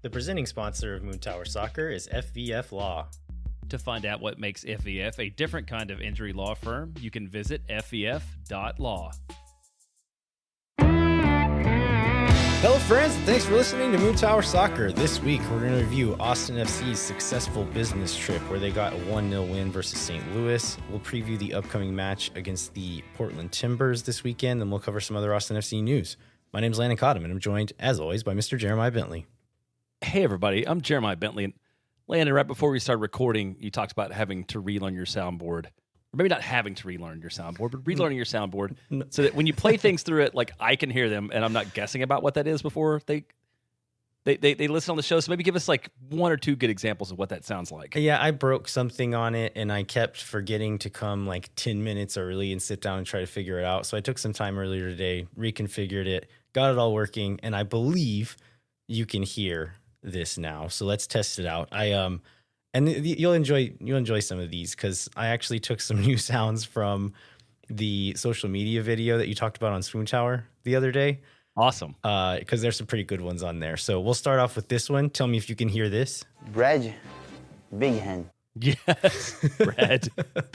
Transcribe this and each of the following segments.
The presenting sponsor of Moon Tower Soccer is FVF Law. To find out what makes FVF a different kind of injury law firm, you can visit fvf.law. Hello friends, and thanks for listening to Moon Tower Soccer. This week we're going to review Austin FC's successful business trip where they got a 1-0 win versus St. Louis. We'll preview the upcoming match against the Portland Timbers this weekend, and we'll cover some other Austin FC news. My name's Landon Cottom, and I'm joined, as always, by Mr. Jeremiah Bentley. Hey everybody, I'm Jeremiah Bentley. And Landon, right before we started recording, you talked about having to relearn your soundboard. Or maybe not having to relearn your soundboard, but relearning your soundboard so that when you play things through it, like I can hear them and I'm not guessing about what that is before they listen on the show. So maybe give us like one or two good examples of what that sounds like. Yeah, I broke something on it and I kept forgetting to come like 10 minutes early and sit down and try to figure it out. So I took some time earlier today, reconfigured it, got it all working, and I believe you can hear this now. So let's test it out. And you'll enjoy some of these because I actually took some new sounds from the social media video that you talked about on Swoon Tower the other day. Awesome. Because there's some pretty good ones on there. So we'll start off with this one. Tell me if you can hear this. Bread, big hand. Yes, bread,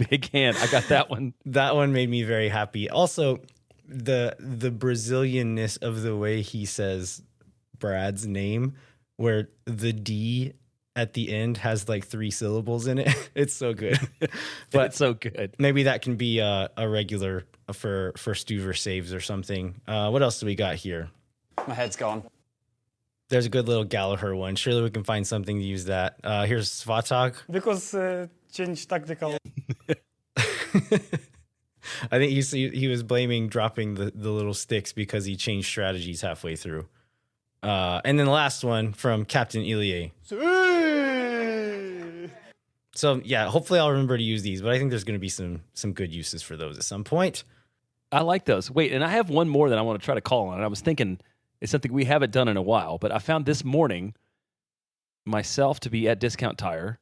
big hand. I got that one. That one made me very happy. Also, the Brazilianness of the way he says Brad's name, where the D at the end has like 3 syllables in it. It's so good. But it's so good. Maybe that can be a regular for Stuver saves or something. What else do we got here? My head's gone. There's a good little Gallagher one. Surely we can find something to use that. Here's Svatag. Because change tactical. I think he was blaming dropping the little sticks because he changed strategies halfway through. And then the last one from Captain Ilie. So yeah, hopefully I'll remember to use these, but I think there's going to be some good uses for those at some point. I like those. Wait, and I have one more that I want to try to call on. And I was thinking it's something we haven't done in a while, but I found this morning myself to be at Discount Tire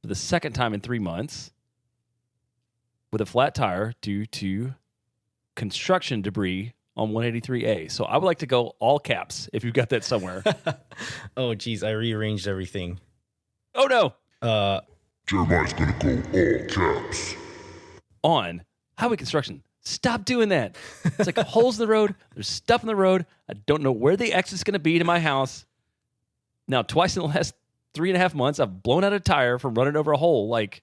for the second time in 3 months with a flat tire due to construction debris on 183A. So I would like to go all caps if you've got that somewhere. Oh, geez, I rearranged everything. Oh, no. Jeremiah's gonna go all caps. On highway construction. Stop doing that. It's like holes in the road. There's stuff in the road. I don't know where the exit's going to be to my house. Now, twice in the last 3.5 months, I've blown out a tire from running over a hole. Like,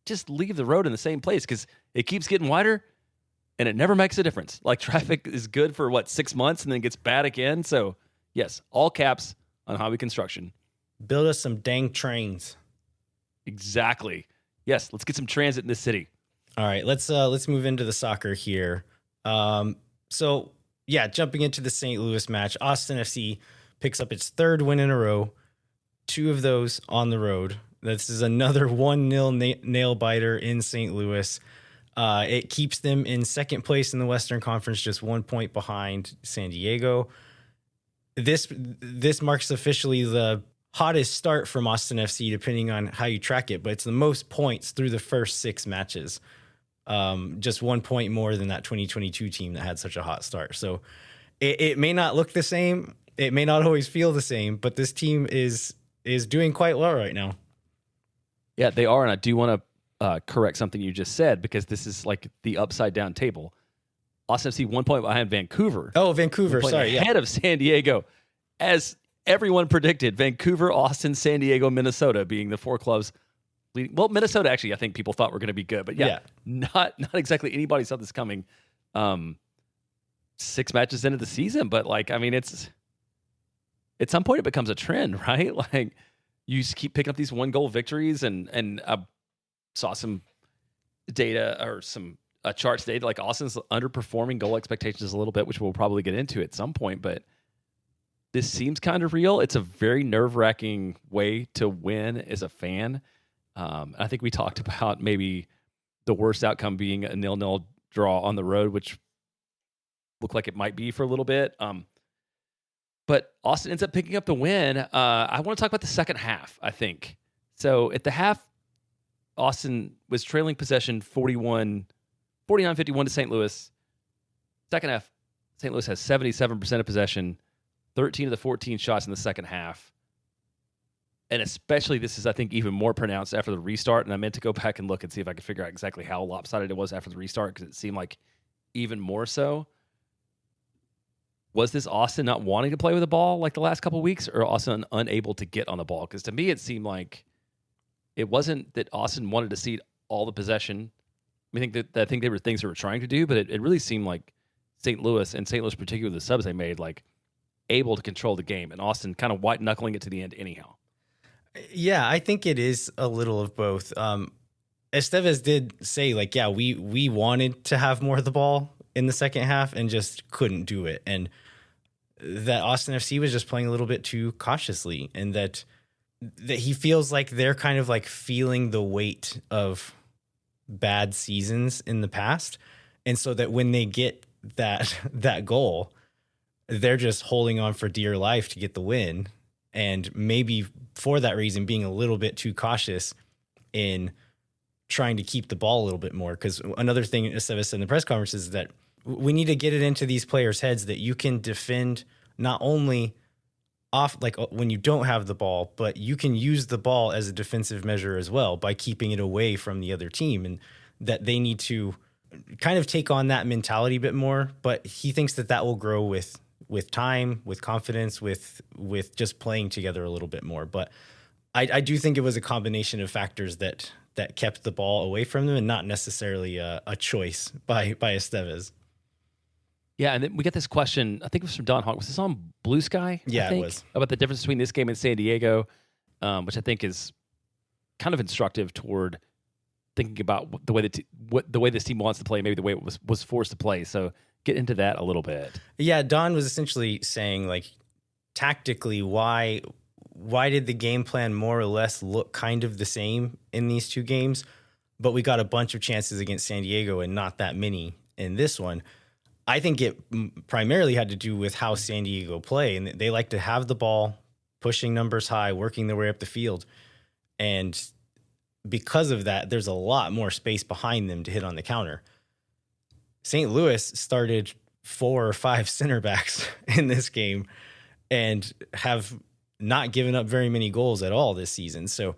just leave the road in the same place because it keeps getting wider and it never makes a difference. Like, traffic is good for, 6 months and then gets bad again. So, yes, all caps on highway construction. Build us some dang trains. Exactly. Yes, let's get some transit in this city. All right, let's move into the soccer here. So yeah, jumping into the St. Louis match, Austin FC picks up its 3rd win in a row, 2 of those on the road. This is another 1-0 nail biter in St. Louis. It keeps them in 2nd place in the Western Conference, just 1 point behind San Diego. This marks officially the hottest start from Austin FC, depending on how you track it, but it's the most points through the first 6 matches. Just 1 point more than that 2022 team that had such a hot start. So it may not look the same. It may not always feel the same, but this team is doing quite well right now. Yeah, they are. And I do want to correct something you just said because this is like the upside down table. Austin FC 1 point behind Vancouver. Oh, Vancouver. Sorry. Ahead of San Diego. As everyone predicted, Vancouver, Austin, San Diego, Minnesota being the 4 clubs leading. Well, Minnesota, actually, I think people thought were going to be good. But yeah. Not exactly anybody saw this coming 6 matches into the season. But, it's at some point it becomes a trend, right? Like, you just keep picking up these 1-goal victories. And I saw some data or some charts today. Like, Austin's underperforming goal expectations a little bit, which we'll probably get into at some point. But this seems kind of real. It's a very nerve-wracking way to win as a fan. I think we talked about maybe the worst outcome being a 0-0 draw on the road, which looked like it might be for a little bit. But Austin ends up picking up the win. I want to talk about the second half, I think. So at the half, Austin was trailing possession 49-51 to St. Louis. Second half, St. Louis has 77% of possession, 13 of the 14 shots in the second half. And especially this is, I think, even more pronounced after the restart. And I meant to go back and look and see if I could figure out exactly how lopsided it was after the restart, because it seemed like even more so. Was this Austin not wanting to play with the ball like the last couple of weeks, or Austin unable to get on the ball? Because to me, it seemed like it wasn't that Austin wanted to cede all the possession. I think they were things they were trying to do, but it really seemed like St. Louis, and St. Louis particularly the subs they made, like able to control the game, and Austin kind of white knuckling it to the end anyhow. Yeah, I think it is a little of both. Estevez did say, like, yeah, we wanted to have more of the ball in the second half and just couldn't do it. And that Austin FC was just playing a little bit too cautiously, and that he feels like they're kind of like feeling the weight of bad seasons in the past. And so that when they get that goal, they're just holding on for dear life to get the win. And maybe for that reason, being a little bit too cautious in trying to keep the ball a little bit more. Because another thing Estevez said in the press conference is that we need to get it into these players' heads that you can defend not only off, like when you don't have the ball, but you can use the ball as a defensive measure as well by keeping it away from the other team, and that they need to kind of take on that mentality a bit more. But he thinks that will grow with time, with confidence, with just playing together a little bit more. But I do think it was a combination of factors that kept the ball away from them, and not necessarily a choice by Estevez. Yeah, and then we get this question, I think it was from Don Hawk. Was this on Blue Sky? Yeah, I think, it was. about the difference between this game and San Diego, which I think is kind of instructive toward thinking about the way this team wants to play, maybe the way it was forced to play. So get into that a little bit. Yeah, Don was essentially saying, like, tactically, why did the game plan more or less look kind of the same in these two games, but we got a bunch of chances against San Diego and not that many in this one? I think it primarily had to do with how San Diego play, and they like to have the ball, pushing numbers high, working their way up the field. And because of that, there's a lot more space behind them to hit on the counter. St. Louis started 4 or 5 center backs in this game and have not given up very many goals at all this season. So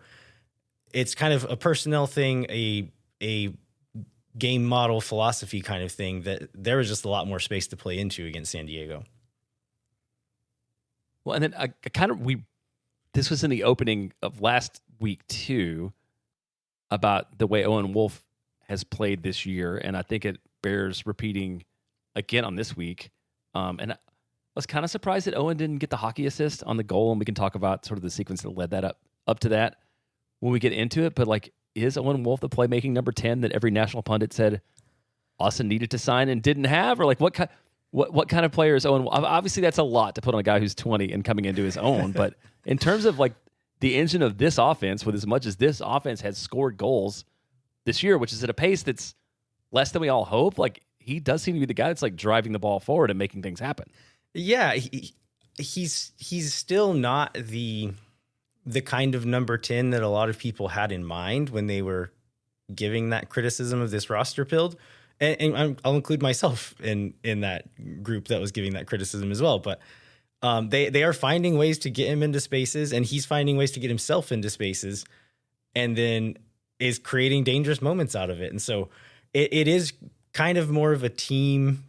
it's kind of a personnel thing, a game model philosophy kind of thing, that there was just a lot more space to play into against San Diego. Well, and then I kind of this was in the opening of last week too, about the way Owen Wolff has played this year, and I think it bears repeating again on this week. And I was kind of surprised that Owen didn't get the hockey assist on the goal, and we can talk about sort of the sequence that led that up to that when we get into it. But like, is Owen Wolff the playmaking number 10 that every national pundit said Austin needed to sign and didn't have? Or like, what kind of player is Owen? Obviously, that's a lot to put on a guy who's 20 and coming into his own. But in terms of like the engine of this offense, with as much as this offense has scored goals this year, which is at a pace that's less than we all hope, like he does seem to be the guy that's like driving the ball forward and making things happen. Yeah, he's still not the kind of number 10 that a lot of people had in mind when they were giving that criticism of this roster build. And I'll include myself in that group that was giving that criticism as well. But they are finding ways to get him into spaces, and he's finding ways to get himself into spaces, and then is creating dangerous moments out of it. And so it is kind of more of a team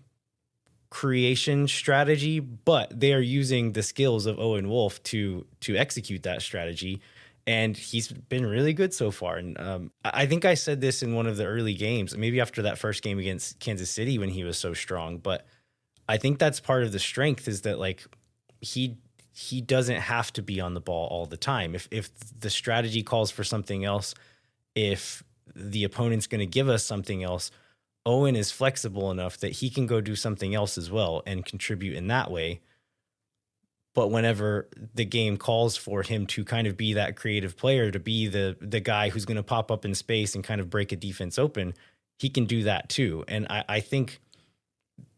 creation strategy, but they are using the skills of Owen Wolff to execute that strategy. And he's been really good so far. And I think I said this in one of the early games, maybe after that first game against Kansas City when he was so strong. But I think that's part of the strength, is that like he doesn't have to be on the ball all the time. If the strategy calls for something else, if the opponent's going to give us something else, Owen is flexible enough that he can go do something else as well and contribute in that way. But whenever the game calls for him to kind of be that creative player, to be the guy who's going to pop up in space and kind of break a defense open, he can do that too. And I think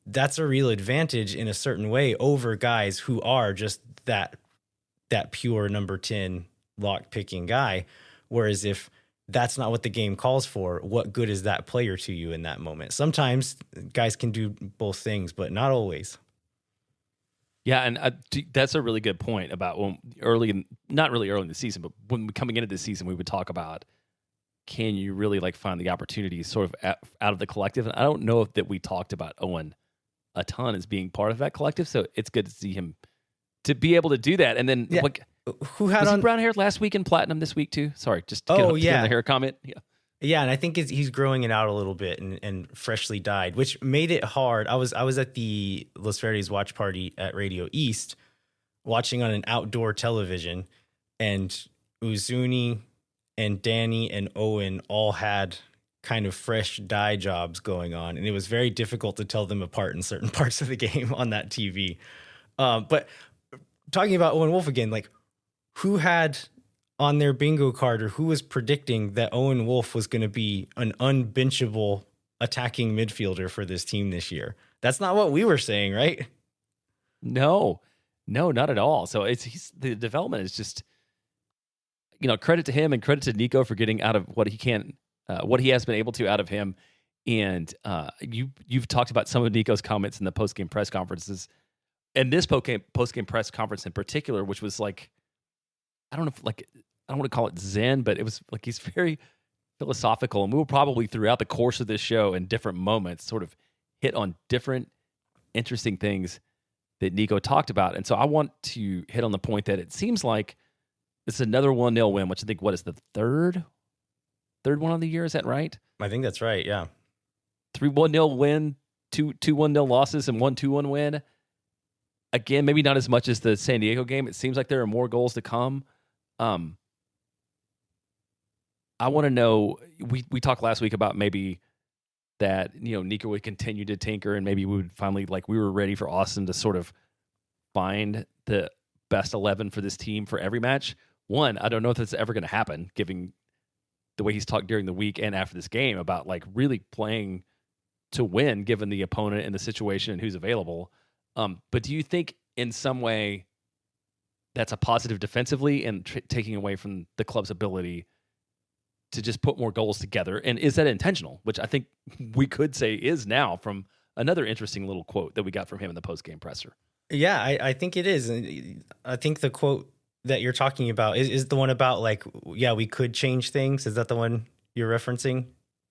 that's a real advantage in a certain way over guys who are just that pure number 10 lock picking guy. Whereas if that's not what the game calls for, what good is that player to you in that moment? Sometimes guys can do both things, but not always. Yeah, and that's a really good point about when not really early in the season, but when we coming into the season, we would talk about, can you really like find the opportunities sort of out of the collective? And I don't know if that we talked about Owen a ton as being part of that collective, so it's good to see him to be able to do that. And then who had was on he brown hair last week in Platinum this week too? Sorry, just to get on the hair comment. Yeah, and I think he's growing it out a little bit and freshly dyed, which made it hard. I was at the Los Verdes watch party at Radio East, watching on an outdoor television, and Uzuni and Danny and Owen all had kind of fresh dye jobs going on, and it was very difficult to tell them apart in certain parts of the game on that TV. But talking about Owen Wolff again, like who had on their bingo card or who was predicting that Owen Wolff was going to be an unbenchable attacking midfielder for this team this year? That's not what we were saying, right? No, not at all. So the development is just, credit to him and credit to Nico for getting out of what he has been able to out of him. And you've talked about some of Nico's comments in the post-game press conferences, and this post-game press conference in particular, which was like, I don't want to call it zen, but it was like he's very philosophical, and we will probably throughout the course of this show in different moments sort of hit on different interesting things that Nico talked about. And so I want to hit on the point that it seems like it's another 1-0 win, which I think is the third one of the year. Is that right? I think that's right. Yeah. 3-1-0 win, two 1-0 losses, and 1-2-1 win. Again, maybe not as much as the San Diego game. It seems like there are more goals to come. I want to know, we talked last week about maybe that, Nico would continue to tinker, and maybe we would finally, we were ready for Austin to sort of find the best 11 for this team for every match. One, I don't know if that's ever going to happen, given the way he's talked during the week and after this game about really playing to win, given the opponent and the situation and who's available. But do you think in some way that's a positive defensively and taking away from the club's ability to just put more goals together? And is that intentional? Which I think we could say is now, from another interesting little quote that we got from him in the post-game presser. Yeah, I think it is. And I think the quote that you're talking about is the one about we could change things. Is that the one you're referencing?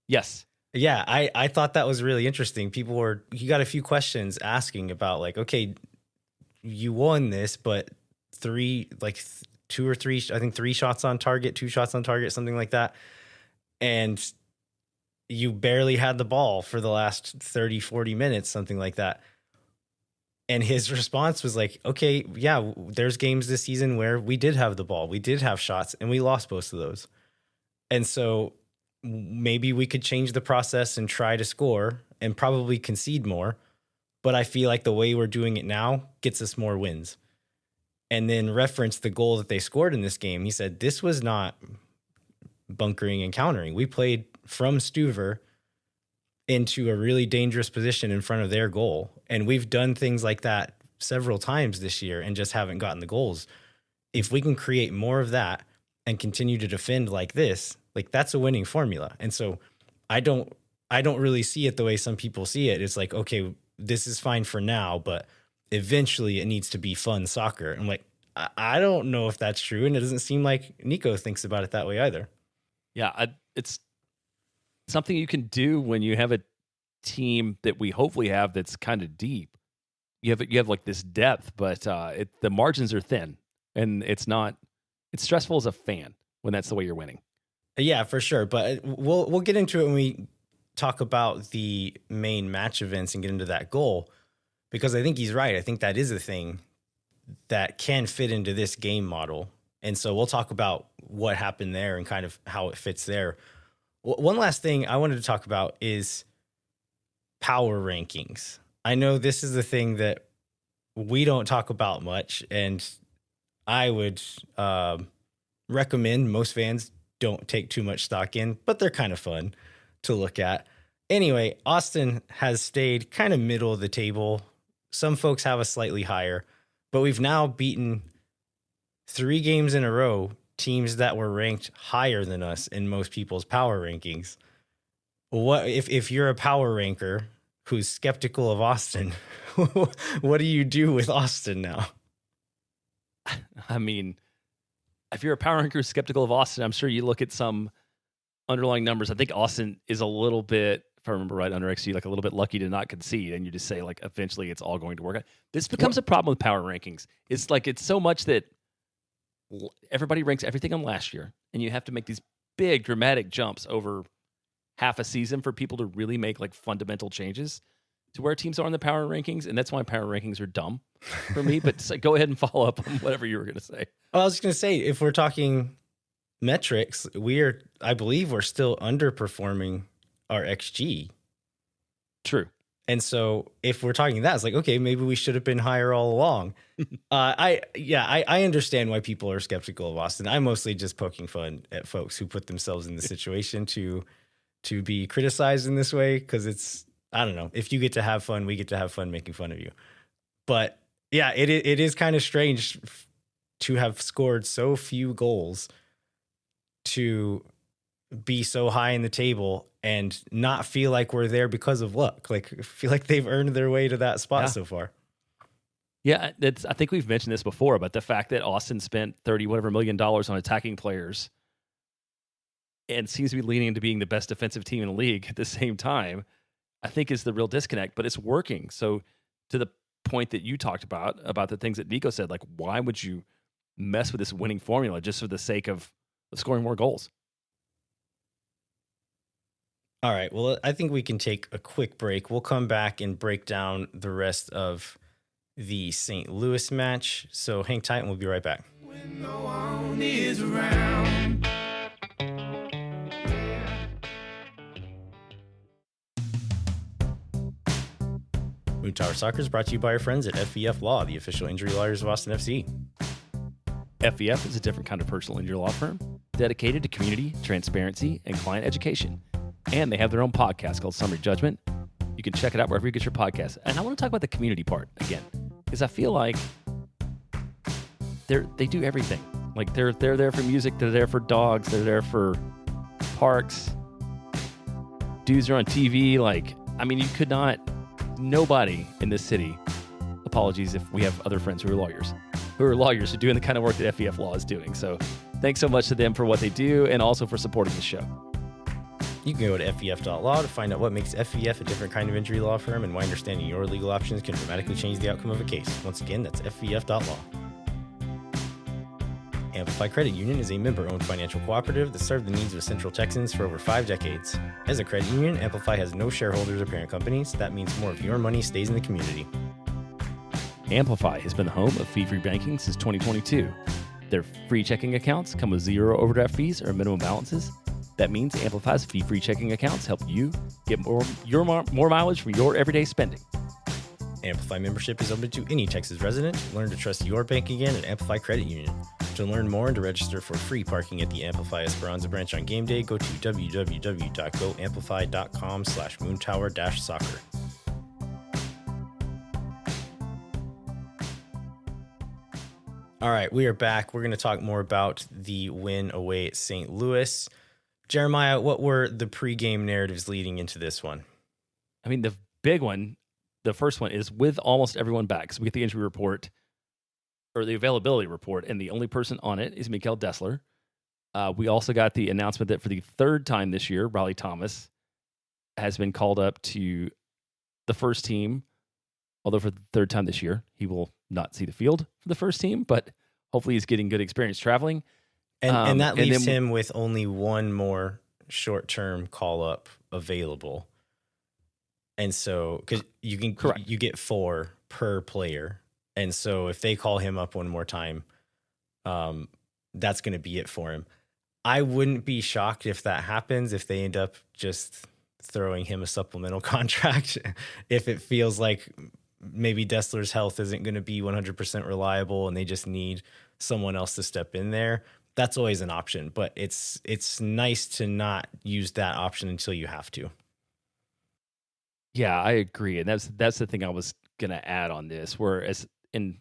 Yes. Yeah, I thought that was really interesting. He got a few questions asking about okay, you won this, but three shots on target, 2 shots on target, something like that. And you barely had the ball for the last 30, 40 minutes, something like that. And his response was okay, yeah, there's games this season where we did have the ball, we did have shots, and we lost both of those. And so maybe we could change the process and try to score and probably concede more. But I feel like the way we're doing it now gets us more wins. And then referenced the goal that they scored in this game. He said, this was not bunkering and countering. We played from Stuver into a really dangerous position in front of their goal. And we've done things like that several times this year and just haven't gotten the goals. If we can create more of that and continue to defend like this, that's a winning formula. And so I don't really see it the way some people see it. It's okay, this is fine for now, but eventually it needs to be fun soccer. I'm I don't know if that's true. And it doesn't seem like Nico thinks about it that way either. Yeah, it's something you can do when you have a team that we hopefully have that's kind of deep. You have this depth, but the margins are thin, and it's stressful as a fan when that's the way you're winning. Yeah, for sure. But we'll get into it when we talk about the main match events and get into that goal, because I think he's right. I think that is a thing that can fit into this game model. And so we'll talk about what happened there and kind of how it fits there. One last thing I wanted to talk about is power rankings. I know this is the thing that we don't talk about much, and I would recommend most fans don't take too much stock in, but they're kind of fun to look at. Anyway, Austin has stayed kind of middle of the table. Some folks have us slightly higher, but we've now beaten 3 games in a row teams that were ranked higher than us in most people's power rankings. What if you're a power ranker, who's skeptical of Austin, what do you do with Austin now? I mean, if you're a power ranker who's skeptical of Austin, I'm sure you look at some underlying numbers. I think Austin is a little bit, if I remember right, under XG, like a little bit lucky to not concede, and you just say like eventually it's all going to work out. This becomes a problem with power rankings. It's like it's so much that everybody ranks everything on last year, and you have to make these big dramatic jumps over half a season for people to really make like fundamental changes to where teams are in the power rankings, and that's why power rankings are dumb for me. But go ahead and follow up on whatever you were going to say. Well, I was going to say, if we're talking metrics, I believe we're still underperforming our XG. True. And so if we're talking that, it's like, okay, maybe we should have been higher all along. I understand why people are skeptical of Austin. I'm mostly just poking fun at folks who put themselves in the situation to be criticized in this way, because it's, I don't know, if you get to have fun, we get to have fun making fun of you. But yeah, it is kind of strange to have scored so few goals to be so high in the table and not feel like we're there because of luck. Like, feel like they've earned their way to that spot so far. Yeah, I think we've mentioned this before, but the fact that Austin spent $30 million on attacking players and seems to be leaning into being the best defensive team in the league at the same time, I think is the real disconnect, but it's working. So to the point that you talked about the things that Nico said, like, why would you mess with this winning formula just for the sake of scoring more goals? All right. Well, I think we can take a quick break. We'll come back and break down the rest of the St. Louis match. So hang tight and we'll be right back. When no one is around. Moon Tower Soccer is brought to you by our friends at FEF Law, the official injury lawyers of Austin FC. FEF is a different kind of personal injury law firm dedicated to community, transparency, and client education. And they have their own podcast called Summary Judgment. You can check it out wherever you get your podcasts. And I want to talk about the community part again, because I feel like they do everything. Like they're there for music, they're there for dogs, they're there for parks. Dudes are on TV. Like, I mean, you could not, nobody in this city, apologies if we have other friends who are lawyers who are doing the kind of work that FEF Law is doing. So thanks so much to them for what they do and also for supporting the show. You can go to FEF.law to find out what makes FEF a different kind of injury law firm and why understanding your legal options can dramatically change the outcome of a case. Once again, that's FEF.law. Amplify Credit Union is a member-owned financial cooperative that served the needs of Central Texans for over 5 decades. As a credit union, Amplify has no shareholders or parent companies. That means more of your money stays in the community. Amplify has been the home of fee-free banking since 2022. Their free checking accounts come with 0 overdraft fees or minimum balances. That means Amplify's fee-free checking accounts help you get more mileage from your everyday spending. Amplify membership is open to any Texas resident. Learn to trust your bank again at Amplify Credit Union. To learn more and to register for free parking at the Amplify Esperanza branch on game day, go to www.goamplify.com/moontower-soccer. All right, we are back. We're going to talk more about the win away at St. Louis. Jeremiah, what were the pregame narratives leading into this one? I mean, the big one, the first one is with almost everyone back. So we get the injury report or the availability report, and the only person on it is Mikael Dessler. We also got the announcement that for the 3rd time this year, Raleigh Thomas has been called up to the first team. Although for the 3rd time this year, he will not see the field for the first team, but hopefully he's getting good experience traveling. And that leaves him with only one more short-term call-up available. And so, because you get 4 per player. And so if they call him up one more time, that's going to be it for him. I wouldn't be shocked if that happens, if they end up just throwing him a supplemental contract, if it feels like maybe Dessler's health isn't going to be 100% reliable and they just need someone else to step in there. That's always an option, but it's nice to not use that option until you have to. Yeah, I agree. And that's the thing I was going to add on this, whereas in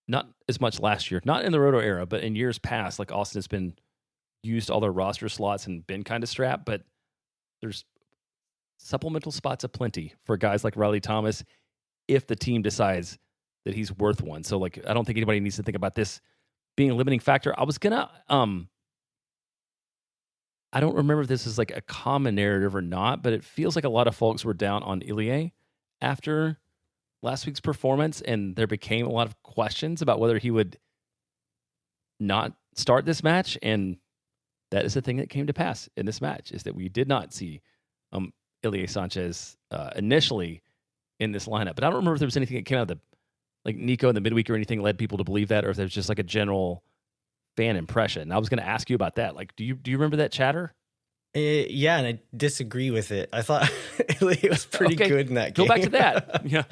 not as much last year, not in the Roto era, but in years past, like Austin has been used all their roster slots and been kind of strapped, but there's supplemental spots aplenty for guys like Riley Thomas if the team decides that he's worth one. So, like, I don't think anybody needs to think about this being a limiting factor. I was gonna, I don't remember if this is like a common narrative or not, but it feels like a lot of folks were down on Ilie after last week's performance, and there became a lot of questions about whether he would not start this match, and that is the thing that came to pass in this match, is that we did not see Ilie Sanchez initially in this lineup. But I don't remember if there was anything that came out of the, like, Nico in the midweek or anything led people to believe that, or if there's just like a general fan impression. I was going to ask you about that. Like, do you remember that chatter? Yeah, and I disagree with it. I thought Ilie was pretty good in that game. Go back to that. Yeah.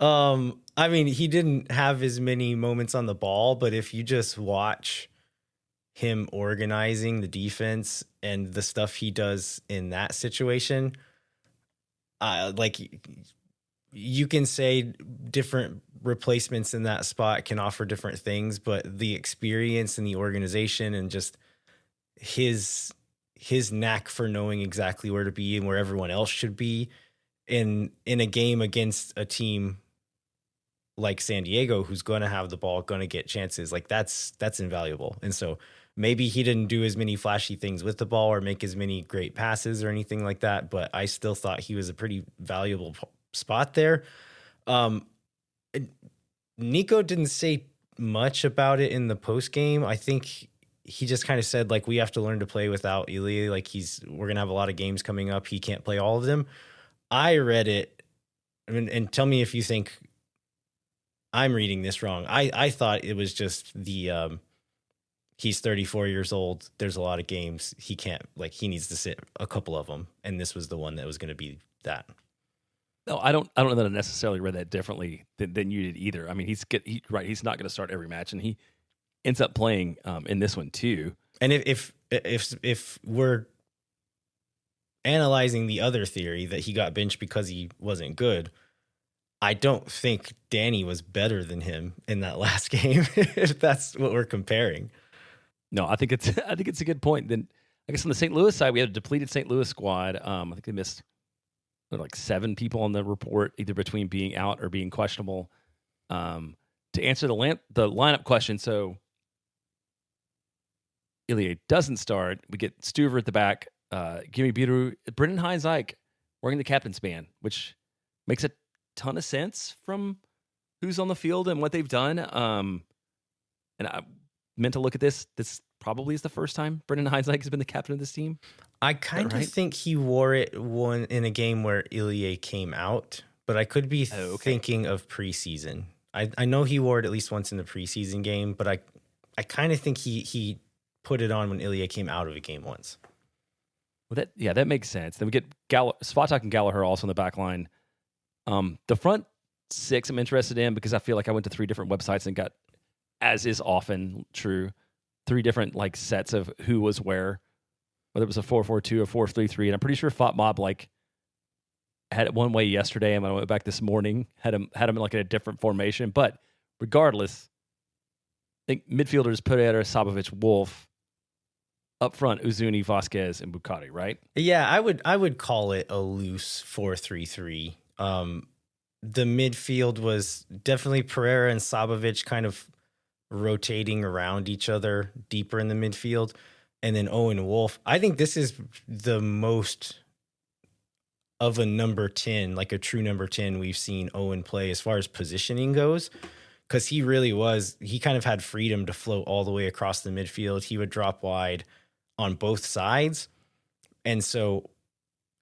I mean, he didn't have as many moments on the ball, but if you just watch him organizing the defense and the stuff he does in that situation, like, you can say different replacements in that spot can offer different things, but the experience and the organization and just his knack for knowing exactly where to be and where everyone else should be in a game against a team like San Diego, who's going to have the ball, going to get chances, like that's invaluable. And so maybe he didn't do as many flashy things with the ball or make as many great passes or anything like that, but I still thought he was a pretty valuable spot there. Nico didn't say much about it in the post game. I think he just kind of said, like, we have to learn to play without Ilie. Like, we're going to have a lot of games coming up. He can't play all of them. I read it, and tell me if you think I'm reading this wrong. I thought it was just he's 34 years old. There's a lot of games. He can't, like, he needs to sit a couple of them. And this was the one that was going to be that. No, I don't know that I necessarily read that differently than you did either. I mean, he's not going to start every match, and he ends up playing in this one too. And if we're analyzing the other theory that he got benched because he wasn't good, I don't think Danny was better than him in that last game, if that's what we're comparing. No, I think it's a good point. Then I guess on the St. Louis side, we had a depleted St. Louis squad. I think they missed like 7 people on the report, either between being out or being questionable. To answer the lineup question, so Ilie doesn't start. We get Stuver at the back. Gimme Biru, Brendan Hines-Ike wearing the captain's band, which makes a ton of sense from who's on the field and what they've done. And I meant to look at this. This probably is the first time Brendan Hines-Ike has been the captain of this team. I kind of think he wore it in a game where Ilie came out, but I could be thinking of preseason. I know he wore it at least once in the preseason game, but I kind of think he put it on when Ilie came out of a game once. Well, that makes sense. Then we get Svatak and Gallagher also on the back line. The front 6 I'm interested in because I feel like I went to 3 different websites and got, as is often true, 3 different like sets of who was where, whether it was a 4-4-2 or 4-3-3. And I'm pretty sure Fat Mob like had it one way yesterday, and when I went back this morning, had him like in a different formation. But regardless, I think midfielders Pereira, Sabovic, Wolff. Up front, Uzuni, Vasquez, and Bucati, right? Yeah, I would call it a loose 4-3-3. The midfield was definitely Pereira and Sabovic kind of rotating around each other deeper in the midfield. And then Owen Wolff. I think this is the most of a number 10, like a true number 10 we've seen Owen play as far as positioning goes. Because he kind of had freedom to float all the way across the midfield. He would drop wide on both sides. And so,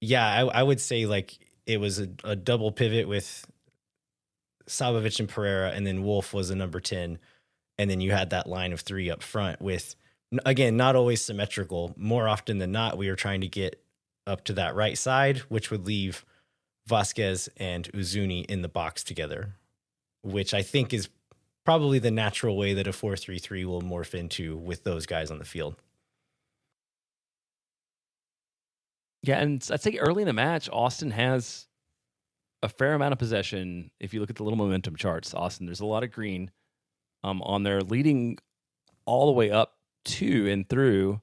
yeah, I would say like it was a double pivot with Sabovic and Pereira, and then Wolff was a number 10. And then you had that line of 3 up front with, again, not always symmetrical. More often than not, we were trying to get up to that right side, which would leave Vasquez and Uzuni in the box together, which I think is probably the natural way that a 4-3-3 will morph into with those guys on the field. Yeah, and I'd say early in the match, Austin has a fair amount of possession. If you look at the little momentum charts, Austin, there's a lot of green on there, leading all the way up to and through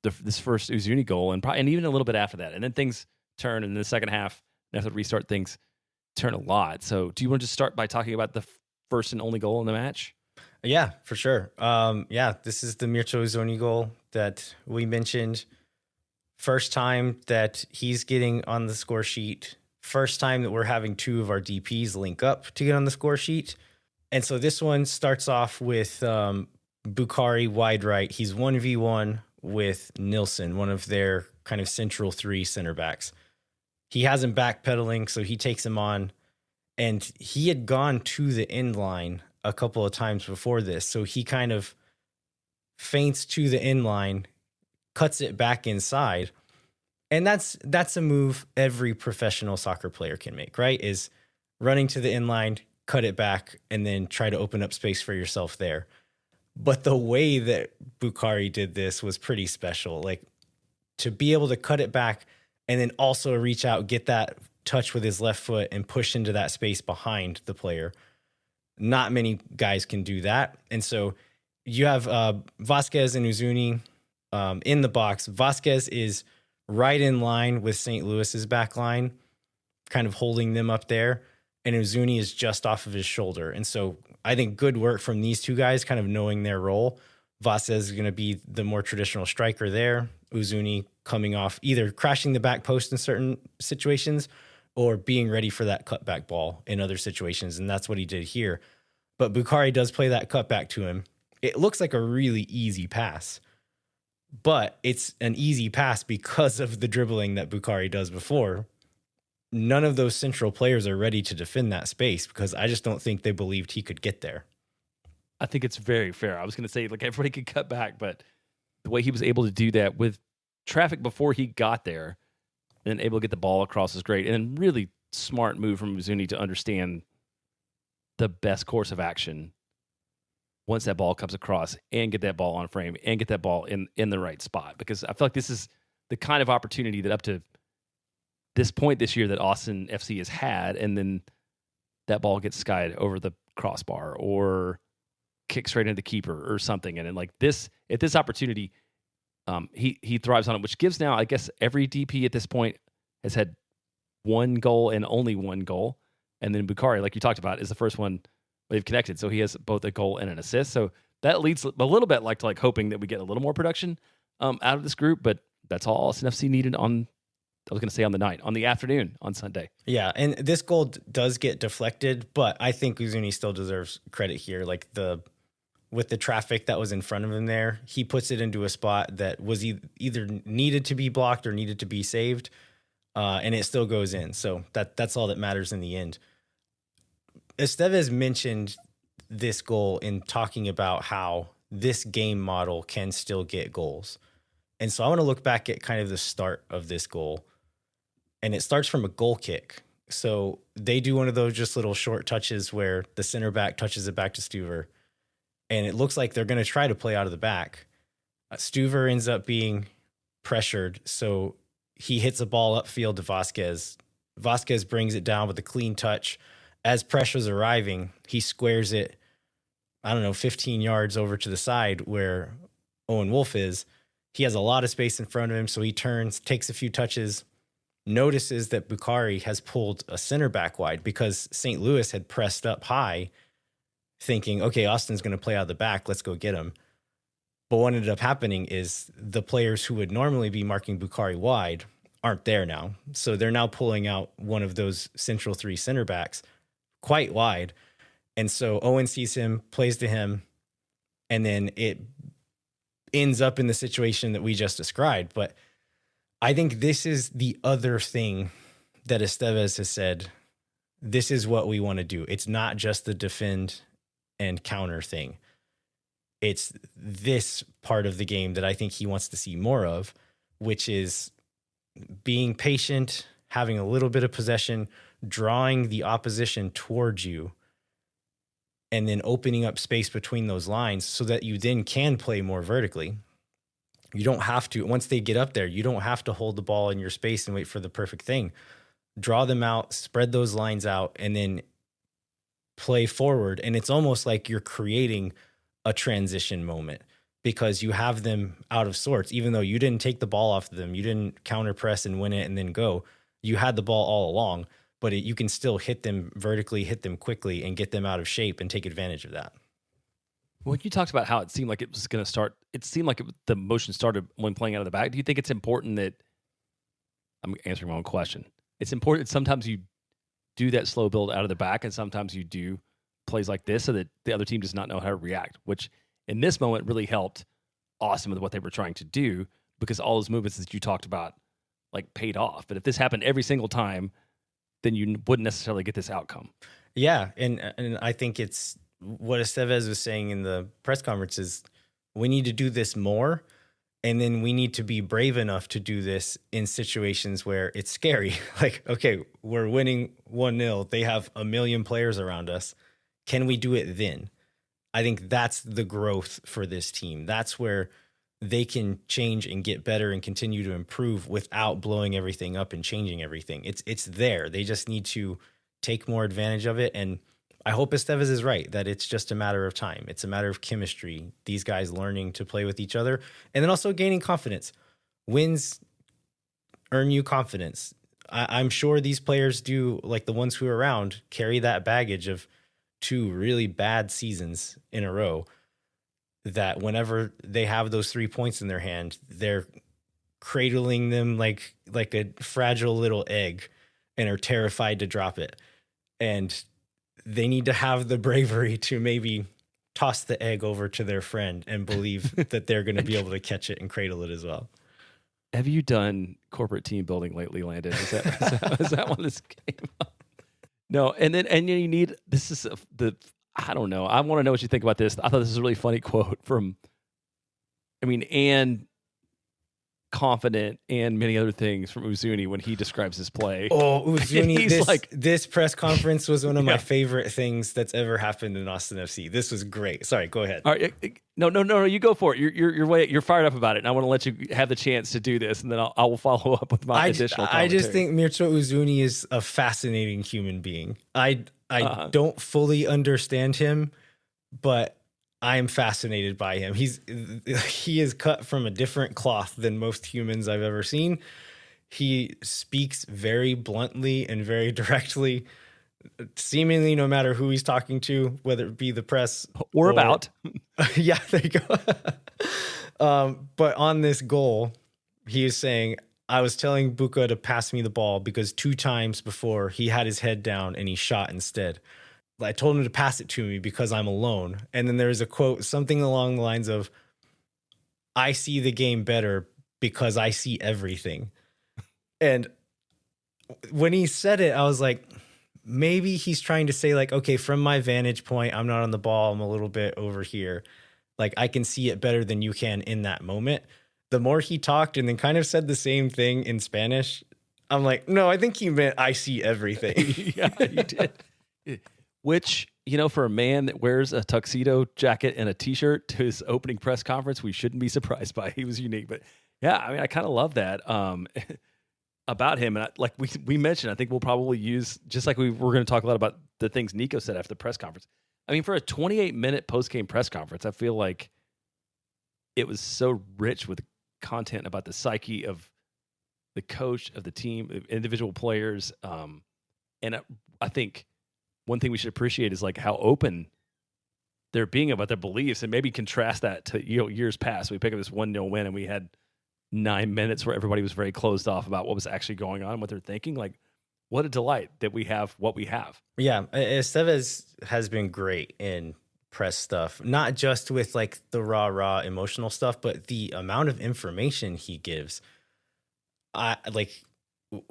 this first Uzuni goal, and even a little bit after that, and then things turn in the second half. After the restart, things turn a lot. So, do you want to just start by talking about the first and only goal in the match? Yeah, for sure. This is the Myrto Uzuni goal that we mentioned. First time that he's getting on the score sheet. First time that we're having two of our DPs link up to get on the score sheet. And so this one starts off with Bukhari wide right. He's 1v1 with Nilsson, one of their kind of central three center backs. He has him backpedaling, so he takes him on. And he had gone to the end line a couple of times before this. So he kind of feints to the end line, cuts it back inside. And that's a move every professional soccer player can make, right? Is running to the end line, cut it back, and then try to open up space for yourself there. But the way that Bukhari did this was pretty special. Like, to be able to cut it back and then also reach out, get that touch with his left foot and push into that space behind the player. Not many guys can do that. And so you have Vasquez and Uzuni in the box. Vasquez is right in line with St. Louis's back line, kind of holding them up there. And Uzuni is just off of his shoulder. And so I think good work from these two guys, kind of knowing their role. Vasquez is going to be the more traditional striker there. Uzuni coming off, either crashing the back post in certain situations or being ready for that cutback ball in other situations. And that's what he did here. But Bukhari does play that cutback to him. It looks like a really easy pass, but it's an easy pass because of the dribbling that Bukhari does before. None of those central players are ready to defend that space because I just don't think they believed he could get there. I think it's very fair. I was going to say, like, everybody could cut back, but the way he was able to do that with traffic before he got there and then able to get the ball across is great. And then really smart move from Uzuni to understand the best course of action once that ball comes across and get that ball on frame and get that ball in the right spot. Because I feel like this is the kind of opportunity that up to this point this year that Austin FC has had, and then that ball gets skied over the crossbar or kick straight into the keeper or something. And then like this, at this opportunity, he thrives on it, which gives now, I guess, every DP at this point has had one goal and only one goal. And then Bukhari, like you talked about, is the first one they've connected. So he has both a goal and an assist. So that leads a little bit like to like hoping that we get a little more production out of this group. But that's all Austin FC needed on, I was going to say on the afternoon on Sunday. Yeah, and this goal does get deflected, but I think Uzuni still deserves credit here. Like with the traffic that was in front of him there, he puts it into a spot that was either needed to be blocked or needed to be saved, and it still goes in. So that's all that matters in the end. Estevez mentioned this goal in talking about how this game model can still get goals. And so I want to look back at kind of the start of this goal. And it starts from a goal kick. So they do one of those just little short touches where the center back touches it back to Stuver. And it looks like they're going to try to play out of the back. Stuver ends up being pressured. So he hits a ball upfield to Vasquez. Vasquez brings it down with a clean touch. As pressure's arriving, he squares it, 15 yards over to the side where Owen Wolff is. He has a lot of space in front of him. So he turns, takes a few touches, notices that Bukhari has pulled a center back wide because St. Louis had pressed up high thinking, okay, Austin's going to play out of the back. Let's go get him. But what ended up happening is the players who would normally be marking Bukhari wide aren't there now. So they're now pulling out one of those central three center backs quite wide. And so Owen sees him, plays to him, and then it ends up in the situation that we just described. But I think this is the other thing that Estevez has said. This is what we want to do. It's not just the defend and counter thing. It's this part of the game that I think he wants to see more of, which is being patient, having a little bit of possession, drawing the opposition towards you, and then opening up space between those lines so that you then can play more vertically. You don't have to, once they get up there, you don't have to hold the ball in your space and wait for the perfect thing. Draw them out, spread those lines out, and then play forward. And it's almost like you're creating a transition moment. because you have them out of sorts. Even though you didn't take the ball off of them, you didn't counter press and win it and then go. You had the ball all along, but you can still hit them vertically, hit them quickly, and get them out of shape and take advantage of that. When you talked about how it seemed like it was going to start, it seemed like the motion started when playing out of the back. Do you think it's important that, I'm answering my own question, it's important sometimes you do that slow build out of the back and sometimes you do plays like this so that the other team does not know how to react, which in this moment really helped Austin with what they were trying to do because all those movements that you talked about like paid off. But if this happened every single time, then you wouldn't necessarily get this outcome. Yeah, and I think it's what Estevez was saying in the press conference is we need to do this more, and then we need to be brave enough to do this in situations where it's scary. Like, okay, we're winning 1-0. They have a million players around us. Can we do it then? I think that's the growth for this team. That's where they can change and get better and continue to improve without blowing everything up and changing everything. It's there. They just need to take more advantage of it. And I hope Estevez is right that it's just a matter of time. It's a matter of chemistry. These guys learning to play with each other and then also gaining confidence. Wins earn you confidence. I'm sure these players do, like the ones who are around, carry that baggage of 2 really bad seasons in a row that whenever they have those 3 points in their hand, they're cradling them like a fragile little egg and are terrified to drop it. And they need to have the bravery to maybe toss the egg over to their friend and believe that they're going to be able to catch it and cradle it as well. Have you done corporate team building lately, Landon? Is that what this came up? No, and you need, this is I don't know. I want to know what you think about this. I thought this was a really funny quote from, and confident and many other things from Uzuni when he describes his play. Oh, Uzuni, He's this press conference was one of my favorite things that's ever happened in Austin FC. This was great. Sorry, go ahead. All right, no, you go for it. You're fired up about it, and I want to let you have the chance to do this, and then I will follow up with my additional commentary. I just think Myrto Uzuni is a fascinating human being. I don't fully understand him, but I'm fascinated by him. He is cut from a different cloth than most humans I've ever seen. He speaks very bluntly and very directly, seemingly no matter who he's talking to, whether it be the press or about. Yeah, there you go. But on this goal, he is saying, I was telling Buka to pass me the ball because 2 times before he had his head down and he shot instead. I told him to pass it to me because I'm alone. And then there's a quote, something along the lines of, I see the game better because I see everything. And when he said it, I was like, maybe he's trying to say like, okay, from my vantage point, I'm not on the ball. I'm a little bit over here. Like I can see it better than you can in that moment. The more he talked and then kind of said the same thing in Spanish, I'm like, no, I think he meant I see everything. Yeah, you did. Which, for a man that wears a tuxedo jacket and a T-shirt to his opening press conference, we shouldn't be surprised by. He was unique. But yeah, I kind of love that about him. And like we mentioned, I think we'll probably use, just like we're going to talk a lot about the things Nico said after the press conference. For a 28-minute post-game press conference, I feel like it was so rich with content about the psyche of the coach, of the team, of individual players. And I think one thing we should appreciate is like how open they're being about their beliefs, and maybe contrast that to years past. We pick up this 1-0 win and we had 9 minutes where everybody was very closed off about what was actually going on, what they're thinking. Like, what a delight that we have what we have. Yeah, Estevez has been great in press stuff, not just with like the raw emotional stuff, but the amount of information he gives.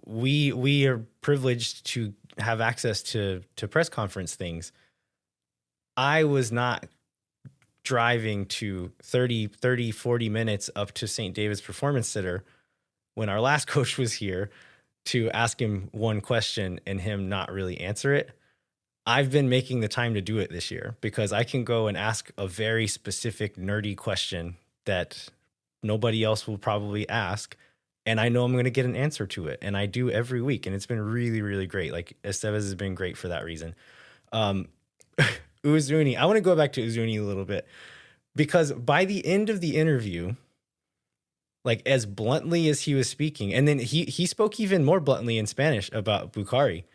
We are privileged to have access to press conference things. I was not driving to 40 minutes up to St. David's Performance Center when our last coach was here to ask him one question and him not really answer it. I've been making the time to do it this year because I can go and ask a very specific nerdy question that nobody else will probably ask. And I know I'm going to get an answer to it. And I do every week. And it's been really, really great. Like Estevez has been great for that reason. Uzuni, I want to go back to Uzuni a little bit because by the end of the interview, like as bluntly as he was speaking, and then he spoke even more bluntly in Spanish about Bukhari,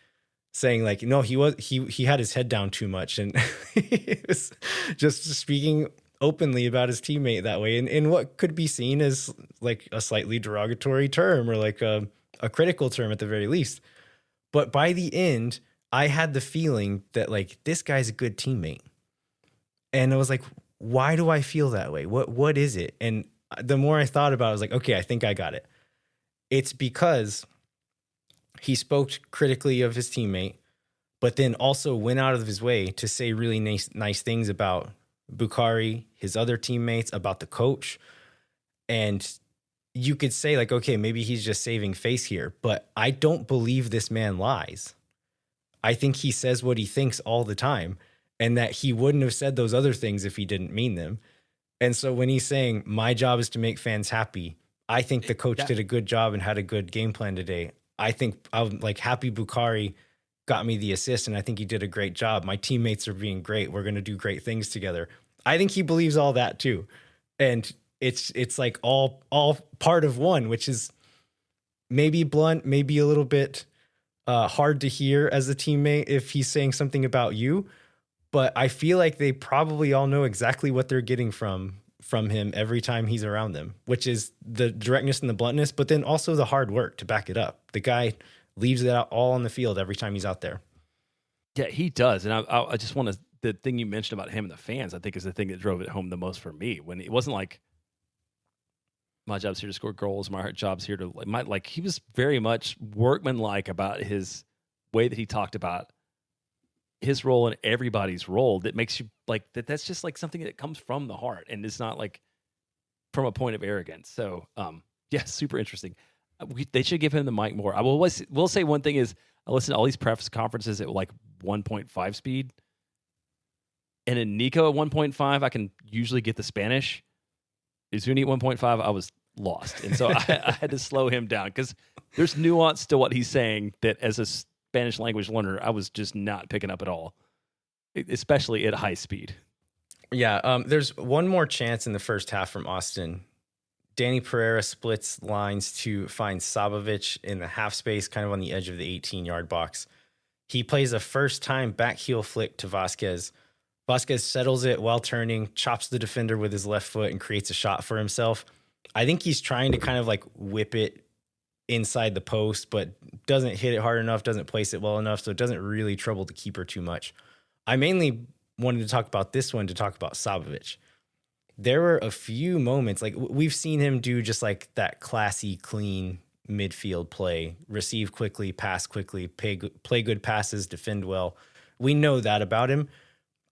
saying like, no, he had his head down too much, and he was just speaking openly about his teammate that way, in what could be seen as like a slightly derogatory term, or like a critical term at the very least. But by the end, I had the feeling that like this guy's a good teammate, and I was like, why do I feel that way? What is it? And the more I thought about it, I was like, okay, I think I got it. It's because he spoke critically of his teammate, but then also went out of his way to say really nice things about Bukhari, his other teammates, about the coach. And you could say like, okay, maybe he's just saving face here, but I don't believe this man lies. I think he says what he thinks all the time, and that he wouldn't have said those other things if he didn't mean them. And so when he's saying my job is to make fans happy, I think the coach did a good job and had a good game plan today. I think I'm like happy Bukhari got me the assist, and I think he did a great job. My teammates are being great. We're going to do great things together. I think he believes all that too. And it's like all part of one, which is maybe blunt, maybe a little bit hard to hear as a teammate if he's saying something about you. But I feel like they probably all know exactly what they're getting from him every time he's around them, which is the directness and the bluntness, but then also the hard work to back it up. The guy leaves it out all on the field every time he's out there. Yeah, he does. And I just want to, the thing you mentioned about him and the fans, I think is the thing that drove it home the most for me. When it wasn't like, my job's here to score goals, my job's here to, like he was very much workmanlike about his way that he talked about his role and everybody's role. That makes you like that's just like something that comes from the heart, and it's not like from a point of arrogance. So yeah, super interesting. They should give him the mic more. I will say one thing is, I listen to all these press conferences at like 1.5 speed, and in Nico at 1.5 I can usually get the Spanish. Uzuni at 1.5 I was lost, and so I had to slow him down because there's nuance to what he's saying that as a Spanish language learner, I was just not picking up at all, especially at high speed. Yeah, there's one more chance in the first half from Austin. Danny Pereira splits lines to find Sabovic in the half space, kind of on the edge of the 18-yard box. He plays a first-time back heel flick to Vasquez. Vasquez settles it while turning, chops the defender with his left foot, and creates a shot for himself. I think he's trying to kind of like whip it inside the post, but doesn't hit it hard enough, doesn't place it well enough, so it doesn't really trouble the keeper too much. I mainly wanted to talk about this one to talk about Sabovic. There were a few moments, like we've seen him do just like that classy, clean midfield play, receive quickly, pass quickly, play good passes, defend well. We know that about him.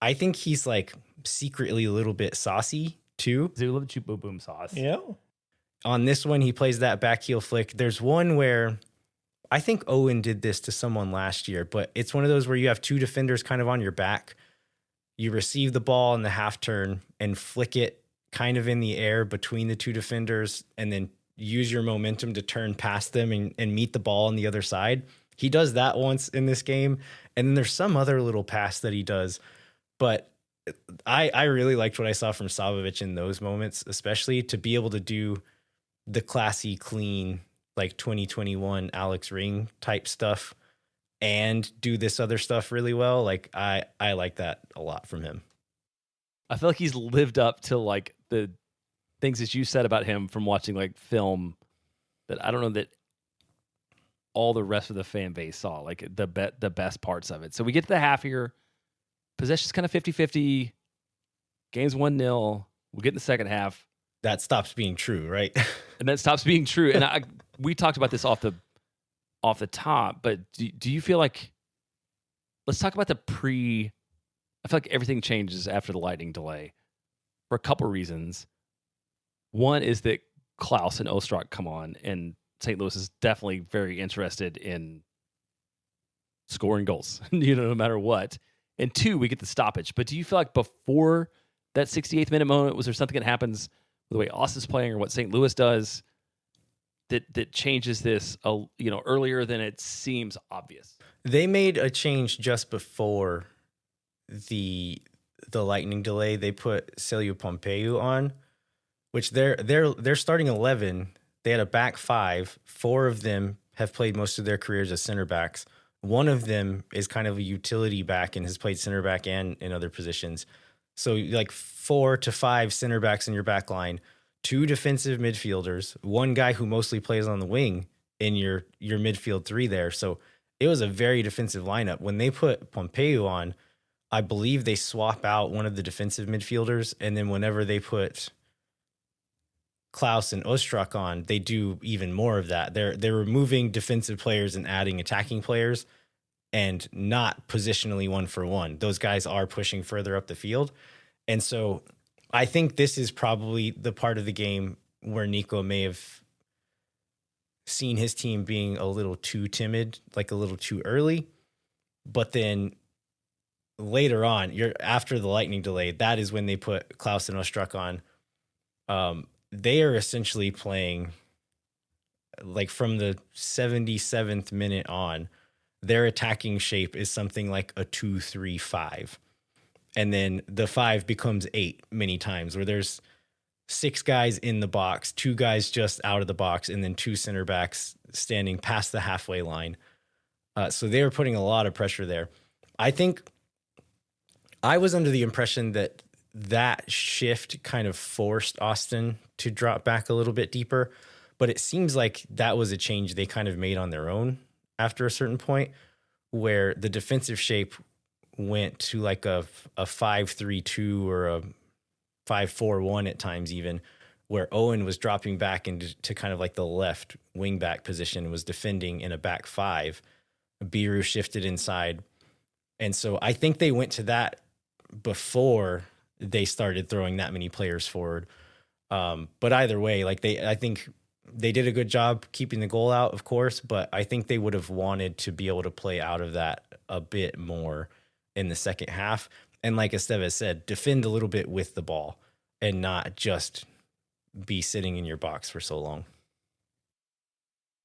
I think he's like secretly a little bit saucy too. Zula boom boom sauce. Yeah. On this one, he plays that back heel flick. There's one where I think Owen did this to someone last year, but it's one of those where you have two defenders kind of on your back. You receive the ball in the half turn and flick it kind of in the air between the two defenders, and then use your momentum to turn past them and meet the ball on the other side. He does that once in this game. And then there's some other little pass that he does. But I really liked what I saw from Sabovic in those moments, especially to be able to do the classy, clean, like 2021 Alex Ring type stuff and do this other stuff really well. Like I like that a lot from him. I feel like he's lived up to like the things that you said about him from watching like film that I don't know that all the rest of the fan base saw, like the best parts of it. So we get to the half here. Possession's kind of 50-50. Game's 1-0. We get in the second half. That stops being true, right? And that stops being true. And we talked about this off the top, but do you feel like, let's talk about I feel like everything changes after the Lightning delay for a couple reasons. One is that Klaus and Ostrak come on, and St. Louis is definitely very interested in scoring goals, no matter what. And two, we get the stoppage. But do you feel like before that 68th minute moment, was there something that happens with the way Austin's playing or what St. Louis does that changes this, earlier than it seems obvious? They made a change just before the the lightning delay, they put Celio Pompeu on, which their starting 11. They had a back five. 4 of them have played most of their careers as center backs. One of them is kind of a utility back and has played center back and in other positions. So like 4 to 5 center backs in your back line, 2 defensive midfielders, 1 guy who mostly plays on the wing in your midfield 3 there. So it was a very defensive lineup. When they put Pompeu on, I believe they swap out one of the defensive midfielders, and then whenever they put Klaus and Ostrak on, they do even more of that. They're removing defensive players and adding attacking players, and not positionally 1-for-1. Those guys are pushing further up the field. And so I think this is probably the part of the game where Nico may have seen his team being a little too timid, like a little too early. But then later on, after the lightning delay, that is when they put Klaus and Ostrak on. They are essentially playing like from the 77th minute on, their attacking shape is something like a 2-3-5. And then the 5 becomes 8 many times, where there's 6 guys in the box, 2 guys just out of the box, and then 2 center backs standing past the halfway line. So they were putting a lot of pressure there. I think I was under the impression that shift kind of forced Austin to drop back a little bit deeper, but it seems like that was a change they kind of made on their own after a certain point, where the defensive shape went to like a 5-3-2 or a 5-4-1 at times, even, where Owen was dropping back into kind of like the left wing back position and was defending in a back 5. Biru shifted inside. And so I think they went to that before they started throwing that many players forward. But either way, I think they did a good job keeping the goal out, of course, but I think they would have wanted to be able to play out of that a bit more in the second half. And like Estevez said, defend a little bit with the ball and not just be sitting in your box for so long.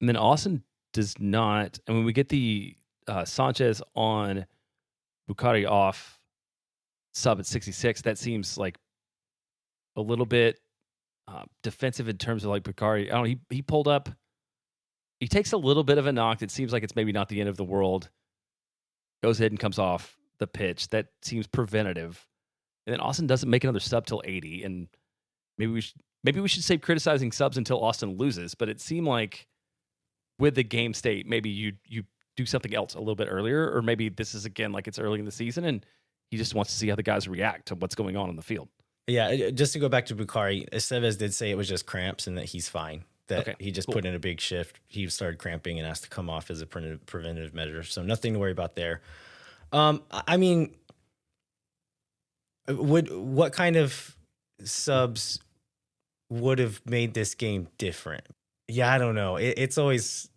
And then Austin does not, and when we get the Sanchez on, Bukhari off, sub at 66, that seems like a little bit defensive in terms of like Bukhari. I don't know, he pulled up, he takes a little bit of a knock. It seems like it's maybe not the end of the world. Goes ahead and comes off the pitch. That seems preventative. And then Austin doesn't make another sub till 80. And maybe we should save criticizing subs until Austin loses. But it seemed like with the game state, maybe you do something else a little bit earlier, or maybe this is again like it's early in the season and he just wants to see how the guys react to what's going on the field. Yeah, just to go back to Bukhari, Estevez did say it was just cramps and that he's fine. That he just put in a big shift. He started cramping and asked to come off as a preventative measure. So nothing to worry about there. I mean, what kind of subs would have made this game different? Yeah, I don't know. It's always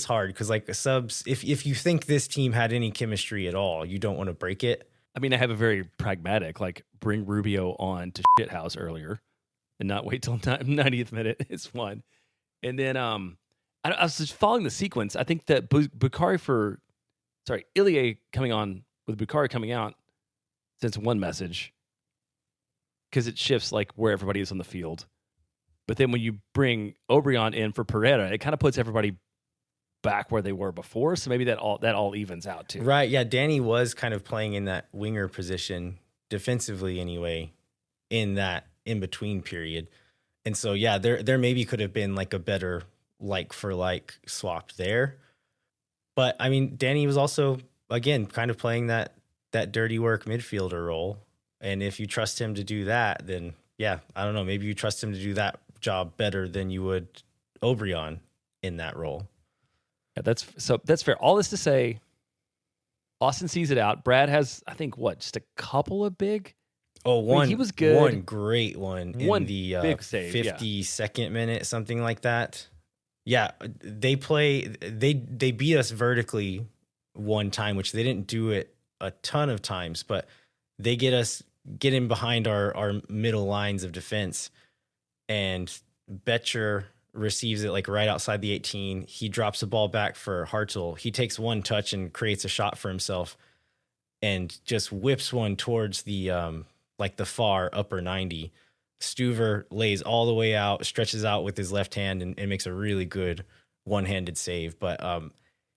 hard because like subs, if you think this team had any chemistry at all, you don't want to break it. I mean, I have a very pragmatic, like bring Rubio on to shithouse earlier and not wait till 90th minute is one. And then I was just following the sequence. I think that Ilie coming on with Bukhari coming out sends one message because it shifts like where everybody is on the field. But then when you bring Obrian in for Pereira, it kind of puts everybody back where they were before. So maybe that all evens out too. Right. Yeah. Danny was kind of playing in that winger position defensively anyway, in that in-between period. And so, yeah, there maybe could have been like a better like for like swap there. But I mean, Danny was also, again, kind of playing that dirty work midfielder role. And if you trust him to do that, then yeah, I don't know, maybe you trust him to do that job better than you would Obrian in that role. Yeah, that's fair. All this to say, Austin sees it out. Brad has, I think, just a couple of big. He was good. One great one in the big save, 52nd minute, something like that. Yeah, they beat us vertically one time, which they didn't do it a ton of times, but they get in behind our middle lines of defense, and Betcher receives it like right outside the 18. He drops the ball back for Hartl. He takes one touch and creates a shot for himself. and just whips one towards the like the far upper 90. Stuver lays all the way out, stretches out with his left hand, and makes a really good one-handed save. But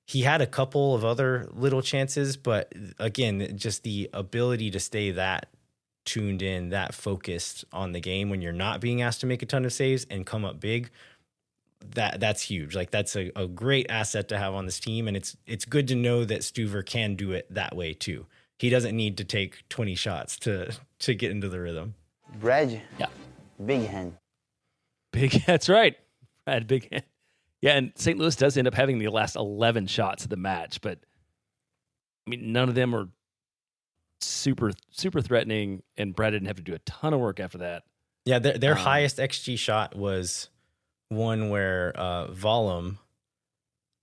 he had a couple of other little chances, but again, just the ability to stay that tuned in, that focused on the game when you're not being asked to make a ton of saves and come up big, that's huge. Like that's a great asset to have on this team. And it's good to know that Stuver can do it that way too. He doesn't need to take 20 shots to get into the rhythm. Brad, Yeah. big hand. That's right. Brad, big hand. Yeah, and St. Louis does end up having the last 11 shots of the match, but I mean, none of them are super threatening, and Brad didn't have to do a ton of work after that. Yeah, their highest XG shot was one where Wolff,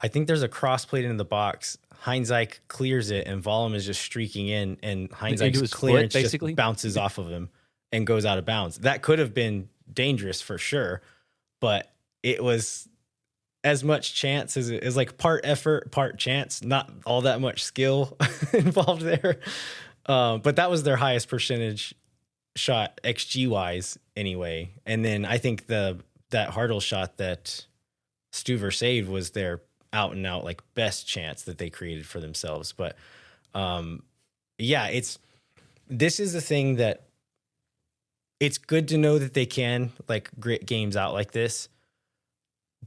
I think there's a cross played into the box. Heinzike clears it, and Wolff is just streaking in, and Heinzike's clearance basically just bounces off of him and goes out of bounds. That could have been dangerous for sure, but it was as much chance as it is, like part effort, part chance, not all that much skill involved there. But that was their highest percentage shot XG wise anyway. And then I think that Hartle shot that Stuver saved was their out and out like best chance that they created for themselves. But yeah, this is the thing that it's good to know that they can like grit games out like this.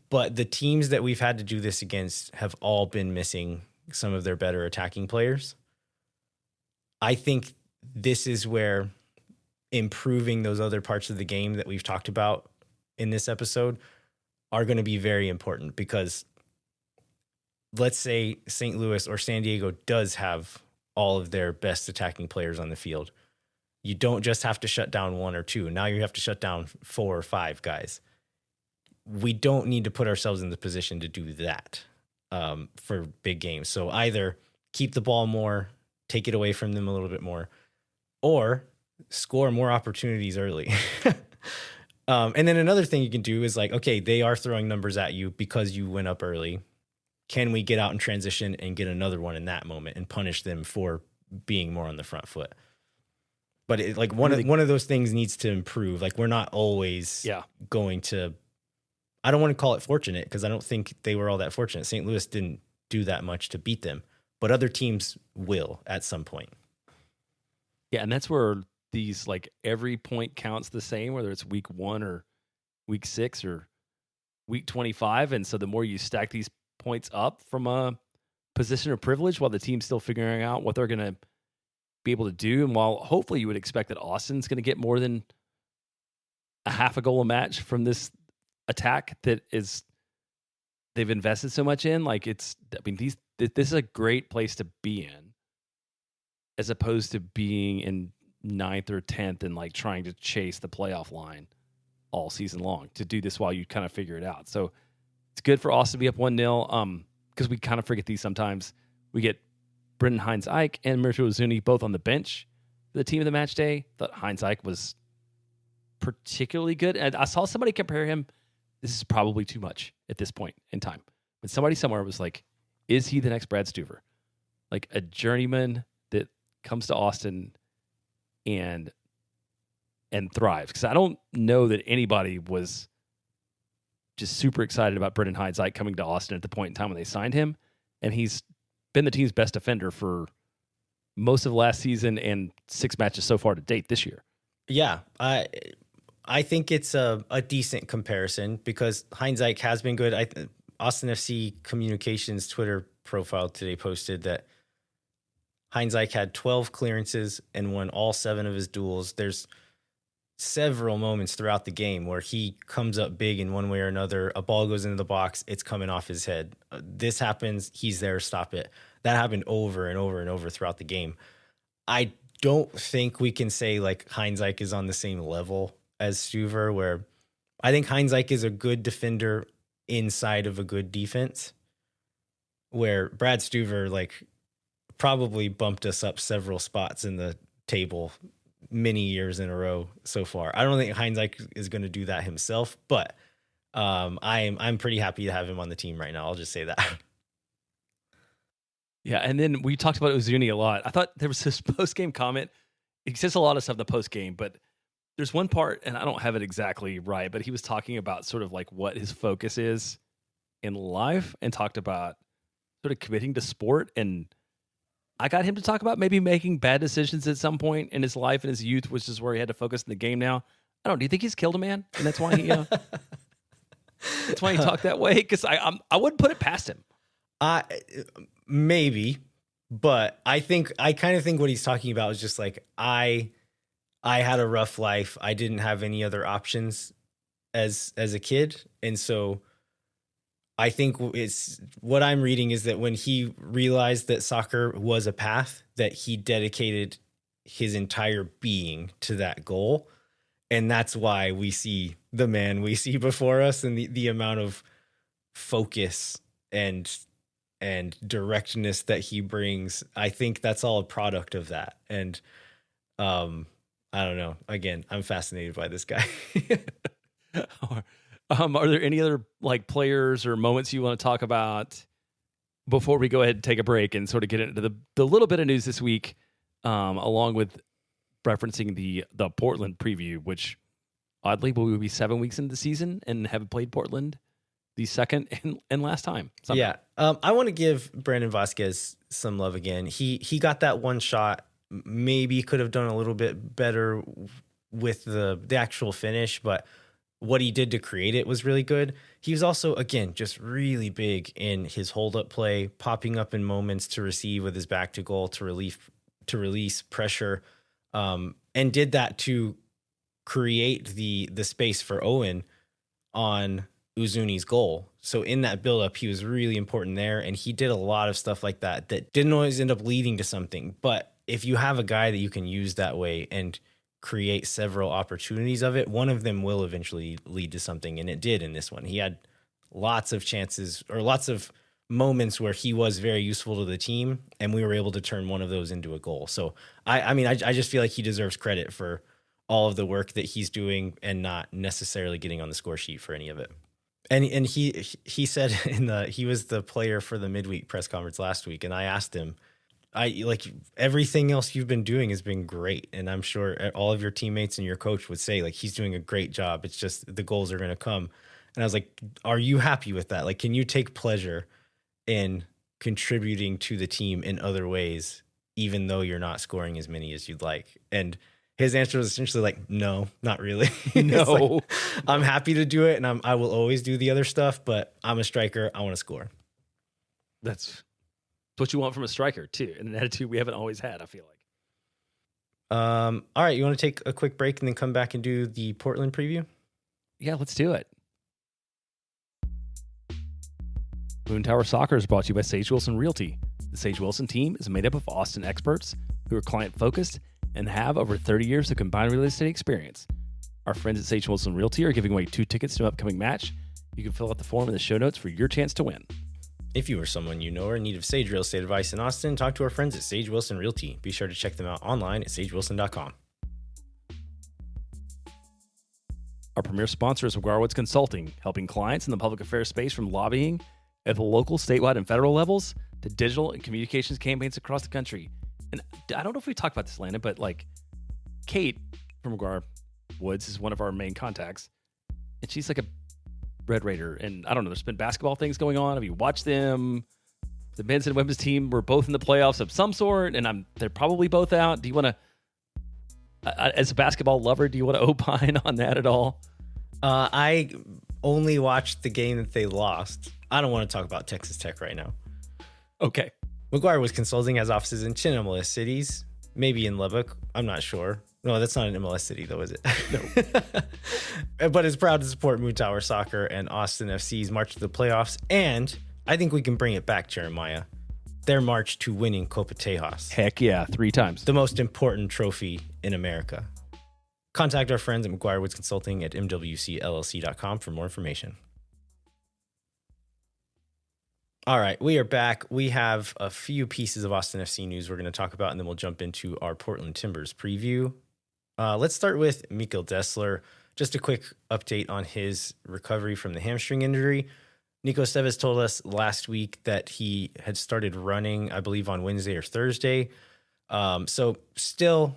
But the teams that we've had to do this against have all been missing some of their better attacking players. I think this is where improving those other parts of the game that we've talked about in this episode are going to be very important, because let's say St. Louis or San Diego does have all of their best attacking players on the field. You don't just have to shut down one or two. Now you have to shut down 4 or 5 guys. We don't need to put ourselves in the position to do that for big games. So either keep the ball more, take it away from them a little bit more, or score more opportunities early. And then another thing you can do is like, okay, they are throwing numbers at you because you went up early. Can we get out in transition and get another one in that moment and punish them for being more on the front foot? But one of those things needs to improve. Like we're not always going to. I don't want to call it fortunate, because I don't think they were all that fortunate. St. Louis didn't do that much to beat them, but other teams will at some point. Yeah, and that's where these, like, every point counts the same, whether it's week 1 or week 6 or week 25. And so the more you stack these points up from a position of privilege while the team's still figuring out what they're going to be able to do, and while hopefully you would expect that Austin's going to get more than a half a goal a match from this attack that they've invested so much in, like this is a great place to be in, as opposed to being in 9th or 10th and like trying to chase the playoff line all season long, to do this while you kind of figure it out. So it's good for Austin to be up 1-0, because we kind of forget these sometimes. We get Brendan Hines-Ike and Myrto Uzuni both on the bench for the team of the match day. Thought Hines-Ike was particularly good, and I saw somebody compare him. This is probably too much at this point in time, but somebody somewhere was like, is he the next Brad Stuver? Like a journeyman that comes to Austin and thrives. Because I don't know that anybody was just super excited about Brendan Hines-Ike coming to Austin at the point in time when they signed him. And he's been the team's best defender for most of last season and 6 matches so far to date this year. Yeah, I think it's a decent comparison, because Hines-Ike has been good. Austin FC Communications Twitter profile today posted that Hines-Ike had 12 clearances and won all 7 of his duels. There's several moments throughout the game where he comes up big in one way or another. A ball goes into the box, it's coming off his head. This happens, he's there to stop it. That happened over and over and over throughout the game. I don't think we can say like Hines-Ike is on the same level as Stuver, where I think Hines-Ike is a good defender inside of a good defense, where Brad Stuver like probably bumped us up several spots in the table many years in a row so far. I don't think Hines-Ike is going to do that himself, but I'm pretty happy to have him on the team right now. I'll just say that. Yeah, and then we talked about Uzuni a lot. I thought there was this post-game comment. He says a lot of stuff in the post-game, but there's one part, and I don't have it exactly right, but he was talking about sort of like what his focus is in life and talked about sort of committing to sport. And I got him to talk about maybe making bad decisions at some point in his life and his youth, which is where he had to focus in the game now. I don't know. Do you think he's killed a man? And that's why he that's why he talked that way? Because I wouldn't put it past him. Maybe, but I kind of think what he's talking about is just like I had a rough life. I didn't have any other options as a kid, and so I think it's what I'm reading is that when he realized that soccer was a path, that he dedicated his entire being to that goal, and that's why we see the man we see before us and the amount of focus and directness that he brings. I think that's all a product of that. And I don't know. Again, I'm fascinated by this guy. Are there any other like players or moments you want to talk about before we go ahead and take a break and sort of get into the little bit of news this week, along with referencing the Portland preview, which oddly will be 7 weeks into the season and have played Portland the second and last time. Somehow. Yeah. I want to give Brandon Vasquez some love again. He got that one shot. Maybe could have done a little bit better with the actual finish, but what he did to create it was really good. He was also, again, just really big in his hold-up play, popping up in moments to receive with his back to goal to release pressure, and did that to create the space for Owen on Uzuni's goal. So in that buildup, he was really important there, and he did a lot of stuff like that didn't always end up leading to something. But if you have a guy that you can use that way and create several opportunities of it, one of them will eventually lead to something, and it did in this one. He had lots of chances or lots of moments where he was very useful to the team, and we were able to turn one of those into a goal. So I just feel like he deserves credit for all of the work that he's doing and not necessarily getting on the score sheet for any of it. And he said he was the player for the midweek press conference last week, and I asked him, everything else you've been doing has been great, and I'm sure all of your teammates and your coach would say like he's doing a great job. It's just the goals are going to come. And I was like, are you happy with that? Like, can you take pleasure in contributing to the team in other ways, even though you're not scoring as many as you'd like? And his answer was essentially like, no, not really. No, like, I'm happy to do it, and I will always do the other stuff, but I'm a striker. I want to score. That's what you want from a striker too, and an attitude we haven't always had, I feel like. All right, you want to take a quick break and then come back and do the Portland preview? Yeah, let's do it. Moon Tower Soccer is brought to you by Sage Wilson Realty. The Sage Wilson team is made up of Austin experts who are client-focused and have over 30 years of combined real estate experience. Our friends at Sage Wilson Realty are giving away 2 tickets to an upcoming match. You can fill out the form in the show notes for your chance to win. If you or someone you know are in need of Sage Real Estate advice in Austin, talk to our friends at Sage Wilson Realty. Be sure to check them out online at sagewilson.com. Our premier sponsor is McGuire Woods Consulting, helping clients in the public affairs space from lobbying at the local, statewide, and federal levels to digital and communications campaigns across the country. And I don't know if we talked about this, Landon, but like Kate from McGuire Woods is one of our main contacts, and she's like a Red Raider. And I don't know, there's been basketball things going on. Have you watched them? The men's and women's team were both in the playoffs of some sort, and they're probably both out. Do you want to, as a basketball lover, do you want to opine on that at all? I only watched the game that they lost. I don't want to talk about Texas Tech right now. Okay. McGuire Woods Consulting has offices in 10 MLS cities, maybe in Lubbock. I'm not sure. No, that's not an MLS city, though, is it? No. But it's proud to support Moon Tower Soccer and Austin FC's march to the playoffs. And I think we can bring it back, Jeremiah. Their march to winning Copa Tejas. Heck yeah, 3 times. The most important trophy in America. Contact our friends at McGuire Woods Consulting at mwcllc.com for more information. All right, we are back. We have a few pieces of Austin FC news we're going to talk about, and then we'll jump into our Portland Timbers preview. Let's start with Mikkel Dessler. Just a quick update on his recovery from the hamstring injury. Nico Esteves told us last week that he had started running, I believe, on Wednesday or Thursday. So still,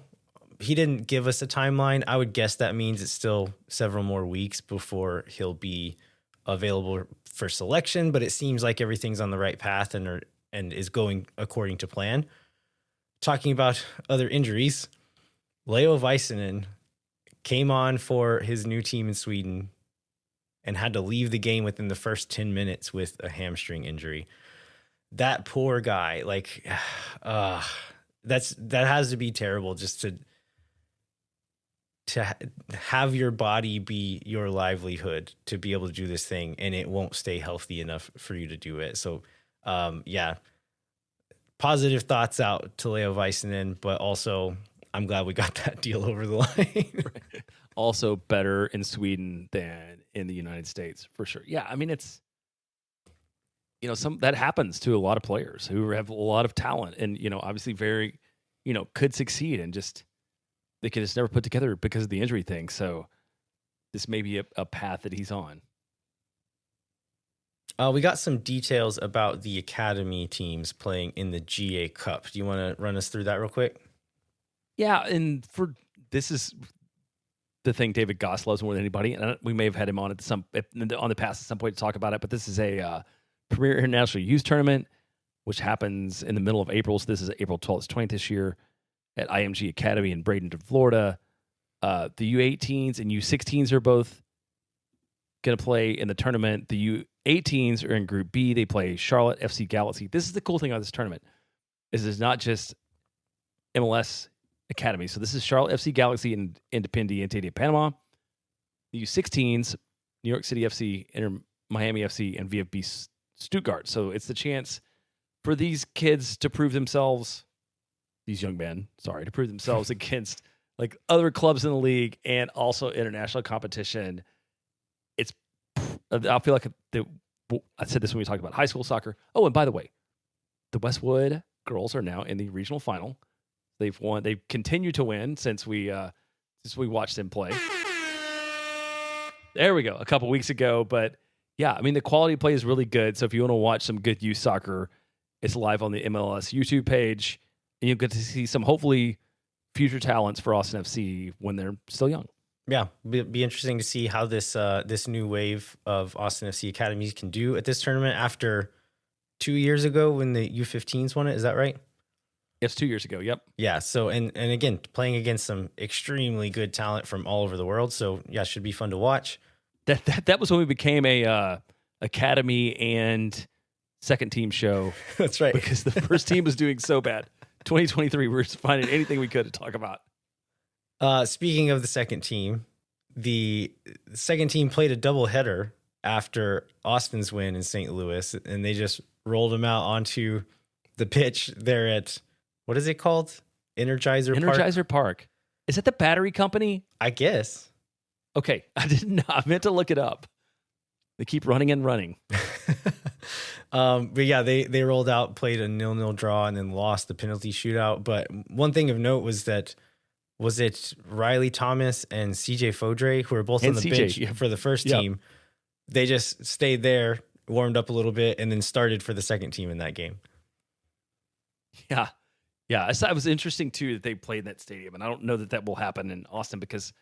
he didn't give us a timeline. I would guess that means it's still several more weeks before he'll be available for selection, but it seems like everything's on the right path and is going according to plan. Talking about other injuries, Leo Väisänen came on for his new team in Sweden and had to leave the game within the first 10 minutes with a hamstring injury. That poor guy, like, that has to be terrible just to have your body be your livelihood to be able to do this thing, and it won't stay healthy enough for you to do it. So, positive thoughts out to Leo Väisänen, but also I'm glad we got that deal over the line. Also better in Sweden than in the United States, for sure. Yeah, I mean, it's, that happens to a lot of players who have a lot of talent and, obviously very, could succeed and just, they could just never put together because of the injury thing. So this may be a path that he's on. We got some details about the academy teams playing in the GA Cup. Do you want to run us through that real quick? Yeah, and this is the thing David Goss loves more than anybody, and we may have had him on on the past at some point to talk about it. But this is a Premier International Youth Tournament, which happens in the middle of April. So this is April 12th, 20th this year at IMG Academy in Bradenton, Florida. The U18s and U16s are both going to play in the tournament. The U18s are in Group B. They play Charlotte FC Galaxy. This is the cool thing about this tournament. Is it's not just MLS Academy. So this is Charlotte FC Galaxy and Independiente de Panama. The U16s, New York City FC, Inter Miami FC, and VfB Stuttgart. So it's the chance for these kids to prove themselves, these young men, to prove themselves against like other clubs in the league and also international competition. I feel like I said this when we talked about high school soccer. Oh, and by the way, the Westwood girls are now in the regional final. They've won. They've continued to win since we watched them play. There we go. A couple weeks ago, but yeah, I mean the quality of play is really good. So if you want to watch some good youth soccer, it's live on the MLS YouTube page, and you'll get to see some hopefully future talents for Austin FC when they're still young. Yeah, be interesting to see how this new wave of Austin FC academies can do at this tournament after 2 years ago when the U15s won it. Is that right? It's 2 years ago. Yep. Yeah. So, and again, playing against some extremely good talent from all over the world. So yeah, should be fun to watch. That was when we became a academy and second team show. That's right. Because the first team was doing so bad. 2023, we were just finding anything we could to talk about. Speaking of the second team played a doubleheader after Austin's win in St. Louis, and they just rolled them out onto the pitch there at, what is it called? Energizer Park. Is it the battery company? I guess. Okay. I meant to look it up. They keep running and running. But yeah, they rolled out, played a 0-0 draw, and then lost the penalty shootout. But one thing of note was that, was it Riley Thomas and CJ Fodre, who were both on the bench for the first team? They just stayed there, warmed up a little bit, and then started for the second team in that game. Yeah. Yeah. I thought it was interesting, too, that they played in that stadium. And I don't know that will happen in Austin because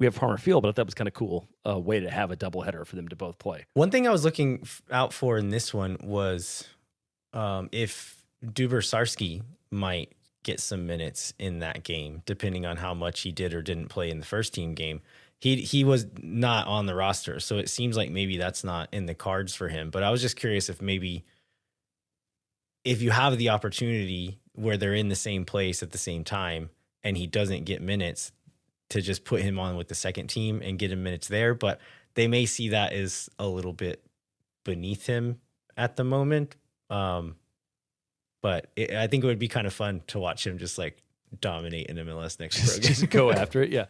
we have Farmer Field, but I thought that was kind of cool way to have a doubleheader for them to both play. One thing I was looking out for in this one was if Duber Sarski might get some minutes in that game, depending on how much he did or didn't play in the first team game. He was not on the roster, so it seems like maybe that's not in the cards for him. But I was just curious if maybe if you have the opportunity where they're in the same place at the same time and he doesn't get minutes, to just put him on with the second team and get him minutes there. But they may see that as a little bit beneath him at the moment. But I think it would be kind of fun to watch him just like dominate in MLS next program. Just go after it, yeah.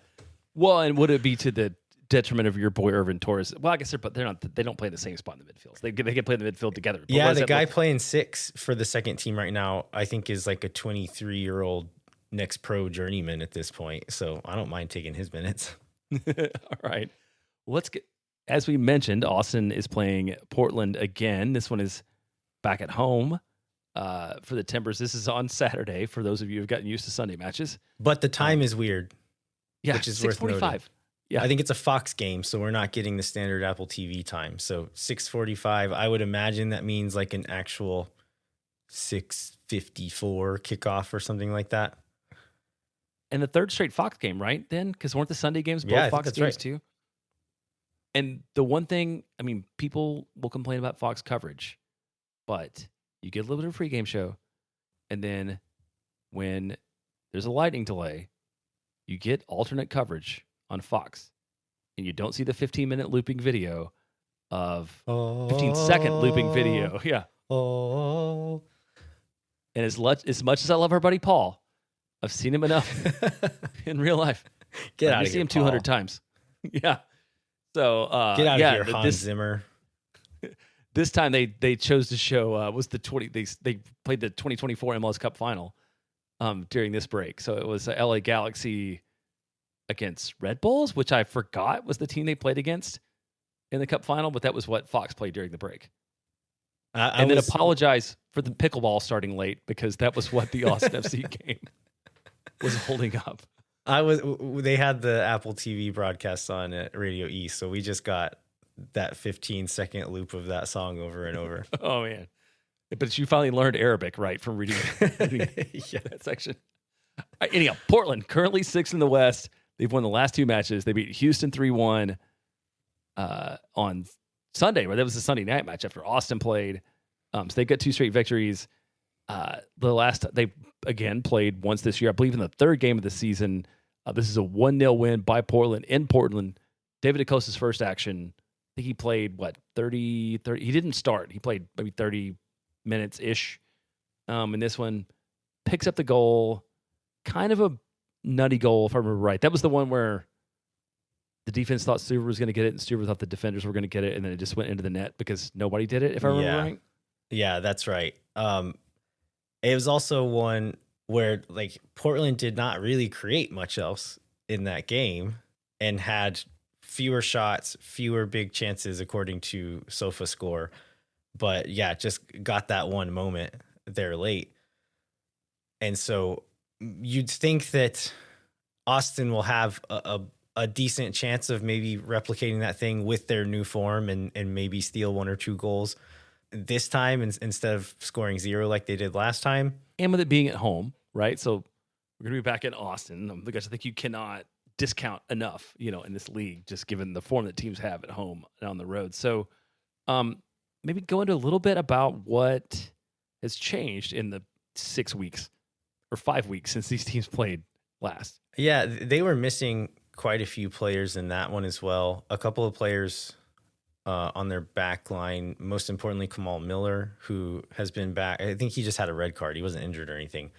Well, and would it be to the detriment of your boy Irvin Torres? Well, I guess they're not. They don't play in the same spot in the midfield. They can play in the midfield together. But yeah, the guy playing 6 for the second team right now, I think, is like a 23-year-old next pro journeyman at this point. So I don't mind taking his minutes. All right, let's get. as we mentioned, Austin is playing Portland again. This one is back at home for the Timbers. This is on Saturday for those of you who've gotten used to Sunday matches. But the time is weird. Yeah, Which is worth noting. 6:45. Yeah, I think it's a Fox game, so we're not getting the standard Apple TV time. So 6:45, I would imagine that means like an actual 6:54 kickoff or something like that. and the third straight Fox game, right? Then, because weren't the Sunday games both Yeah, I think Fox that's games right. too? And the one thing, I mean, people will complain about Fox coverage, but you get a little bit of a pregame show, and then when there's a lightning delay, you get alternate coverage on Fox, and you don't see the 15-minute looping video of 15-second looping video. Yeah. Oh. And as much as I love our buddy Paul, I've seen him enough in real life. Get I've out of seen here, him 200 Paul. times. Yeah. So Get out yeah, of here, Hans Zimmer. this time they chose to show was the 20 they played the 2024 MLS Cup final during this break. So it was LA Galaxy against Red Bulls, which I forgot was the team they played against in the Cup final, but that was what Fox played during the break. And then apologize for the pickleball starting late because that was what the Austin FC game was holding up. They had the Apple TV broadcast on at Radio East, so we just got that 15-second loop of that song over and over. Oh man. But you finally learned Arabic, right, from reading Yeah. that section. Anyhow, Portland currently 6th in the West. They've won the last 2 matches. They beat Houston 3-1 on Sunday, where that was a Sunday night match after Austin played. So they've got 2 straight victories. The last they again played once this year, I believe in the 3rd game of the season. This is a 1-0 win by Portland in Portland. David Acosta's first action. I think he played 30. He didn't start. He played maybe 30 minutes ish. And this one picks up the goal, kind of a nutty goal if I remember right. That was the one where the defense thought Stuber was going to get it, and Stuber thought the defenders were going to get it, and then it just went into the net because nobody did it. If I remember right. Yeah, that's right. It was also one where like Portland did not really create much else in that game and had fewer shots, fewer big chances according to SofaScore. But yeah, just got that one moment there late. And so you'd think that Austin will have a decent chance of maybe replicating that thing with their new form and maybe steal 1 or 2 goals this time instead of scoring 0 like they did last time. And with it being at home, right? So we're going to be back in Austin. Because I think you cannot discount enough, in this league, just given the form that teams have at home and on the road. So maybe go into a little bit about what has changed in the 6 weeks or 5 weeks since these teams played last. Yeah, they were missing quite a few players in that one as well. A couple of players on their back line, most importantly, Kamal Miller, who has been back. I think he just had a red card. He wasn't injured or anything,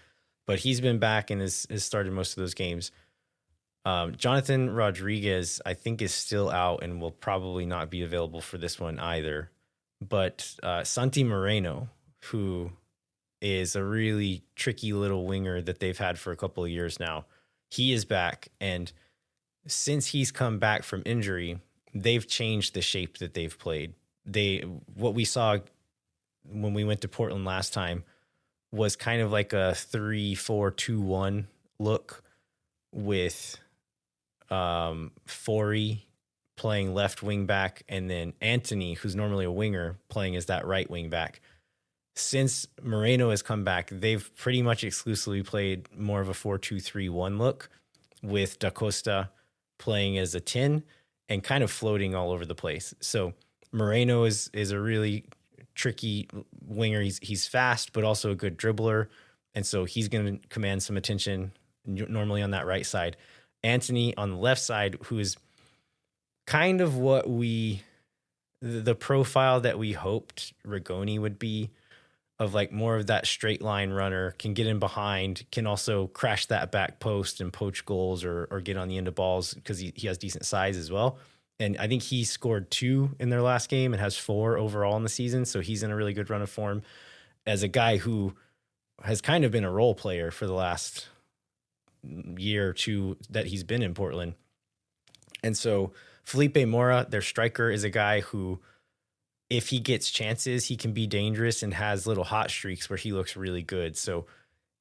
but he's been back and has started most of those games. Jonathan Rodriguez, I think, is still out and will probably not be available for this one either. But Santi Moreno, who is a really tricky little winger that they've had for a couple of years now, he is back. And since he's come back from injury, they've changed the shape that they've played. What we saw when we went to Portland last time was kind of like a 3-4-2-1 look with Forey playing left wing back and then Anthony, who's normally a winger, playing as that right wing back. Since Moreno has come back, they've pretty much exclusively played more of a 4-2-3-1 look with Da Costa playing as a 10 and kind of floating all over the place. So Moreno is a really tricky winger. He's fast, but also a good dribbler. And so he's going to command some attention normally on that right side. Anthony on the left side, who is kind of the profile that we hoped Rigoni would be, of like more of that straight line runner, can get in behind, can also crash that back post and poach goals or get on the end of balls because he has decent size as well. And I think he scored 2 in their last game and has 4 overall in the season. So he's in a really good run of form as a guy who has kind of been a role player for the last year or 2 that he's been in Portland. And so Felipe Mora, their striker, is a guy who, if he gets chances, he can be dangerous and has little hot streaks where he looks really good. So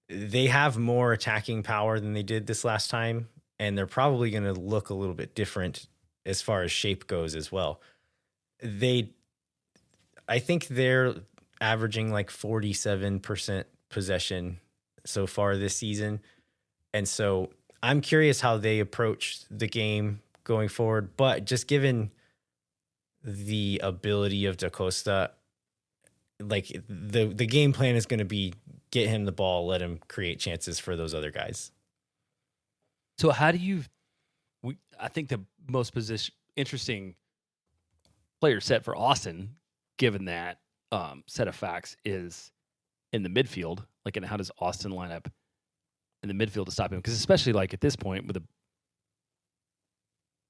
they have more attacking power than they did this last time, and they're probably going to look a little bit different as far as shape goes as well. I think they're averaging like 47% possession so far this season. And so I'm curious how they approach the game going forward. But just given the ability of Da Costa, like the game plan is going to be get him the ball, let him create chances for those other guys. So how do you? I think the most interesting player set for Austin, given that set of facts, is in the midfield. Like, and how does Austin line up in the midfield to stop him? Because especially like at this point, with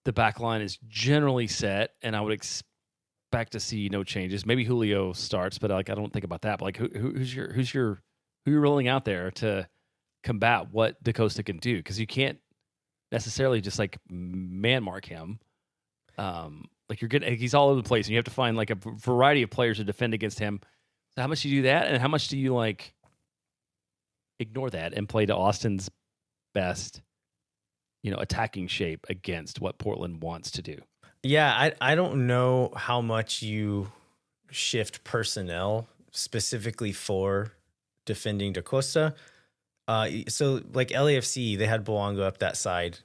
the back line is generally set, and I would expect to see no changes. Maybe Julio starts, but like I don't think about that. But like, who you're rolling out there to combat what Da Costa can do? Because you can't necessarily just like man mark him. Like he's all over the place, and you have to find like a variety of players to defend against him. So how much do you do that, and how much do you like ignore that and play to Austin's best, attacking shape against what Portland wants to do? Yeah, I don't know how much you shift personnel specifically for defending Da Costa. So like LAFC, they had Boango up that side.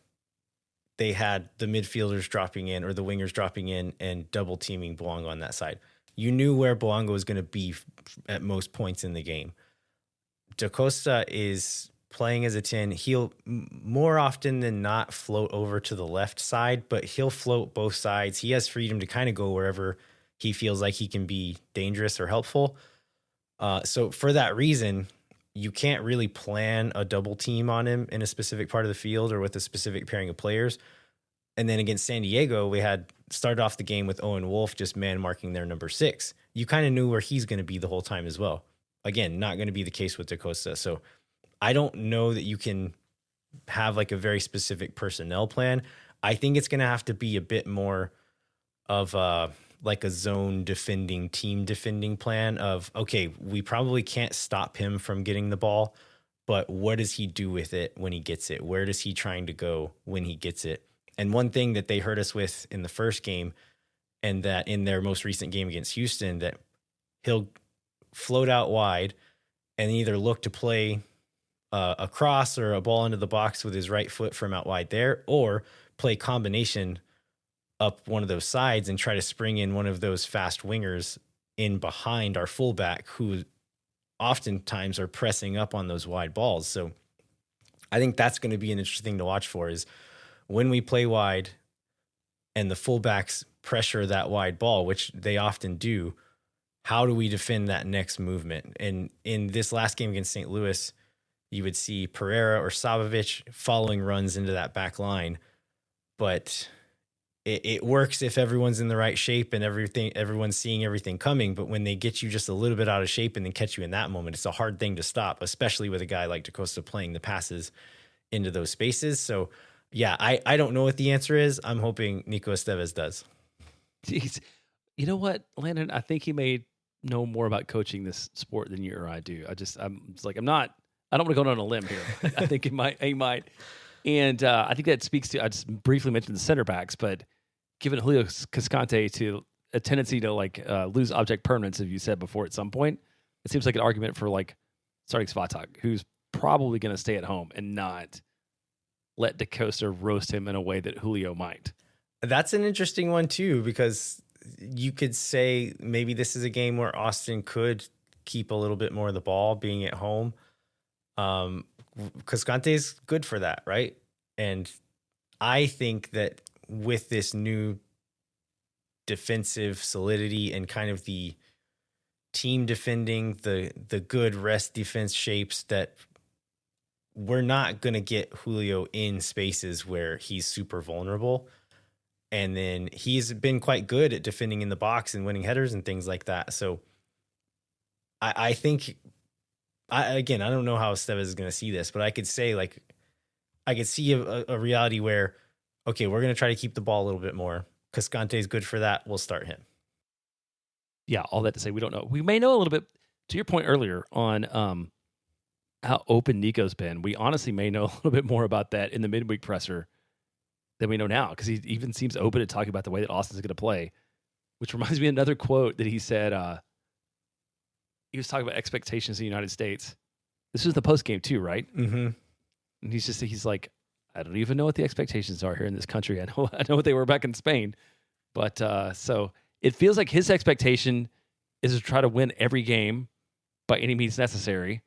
They had the midfielders dropping in or the wingers dropping in and double teaming Boango on that side. You knew where Boango was going to be at most points in the game. Da Costa is playing as a 10. He'll more often than not float over to the left side, but he'll float both sides. He has freedom to kind of go wherever he feels like he can be dangerous or helpful. So for that reason, you can't really plan a double team on him in a specific part of the field or with a specific pairing of players. And then against San Diego, we had started off the game with Owen Wolff just man marking their number 6. You kind of knew where he's going to be the whole time as well. Again, not going to be the case with Da Costa. So I don't know that you can have like a very specific personnel plan. I think it's going to have to be a bit more of like a zone defending, team defending plan of, okay, we probably can't stop him from getting the ball, but what does he do with it when he gets it? Where does he trying to go when he gets it? And one thing that they hurt us with in the first game, and that in their most recent game against Houston, that he'll float out wide and either look to play a cross or a ball into the box with his right foot from out wide there, or play combination up one of those sides and try to spring in one of those fast wingers in behind our fullback, who oftentimes are pressing up on those wide balls. So I think that's going to be an interesting thing to watch for, is when we play wide and the fullbacks pressure that wide ball, which they often do, how do we defend that next movement? And in this last game against St. Louis, you would see Pereira or Savovich following runs into that back line, but it works if everyone's in the right shape and everyone's seeing everything coming. But when they get you just a little bit out of shape and then catch you in that moment, it's a hard thing to stop, especially with a guy like Da Costa playing the passes into those spaces. So yeah, I don't know what the answer is. I'm hoping Nico Estevez does. Jeez. You know what, Landon? I think he may know more about coaching this sport than you or I do. I don't want to go down a limb here. I think he might. And I think that speaks to, I just briefly mentioned the center backs, but given Julio Cascante to a tendency to lose object permanence, as you said before, at some point, it seems like an argument for starting Svatak, who's probably going to stay at home and not let Da Costa roast him in a way that Julio might. That's an interesting one too, because you could say maybe this is a game where Austin could keep a little bit more of the ball being at home. Cascante is good for that, right? And I think that with this new defensive solidity and kind of the team defending, the good rest defense shapes, that we're not going to get Julio in spaces where he's super vulnerable. And then he's been quite good at defending in the box and winning headers and things like that. So I think, I don't know how Estevez is going to see this, but I could say I could see a reality where, okay, we're going to try to keep the ball a little bit more. Cascante is good for that. We'll start him. Yeah, all that to say, we don't know. We may know a little bit, to your point earlier, on how open Nico's been. We honestly may know a little bit more about that in the midweek presser than we know now, because he even seems open to talking about the way that Austin's going to play, which reminds me of another quote that he said. He was talking about expectations in the United States. This was the post game too, right? Mm-hmm. And he's like, I don't even know what the expectations are here in this country. I know what they were back in Spain, but so it feels like his expectation is to try to win every game by any means necessary,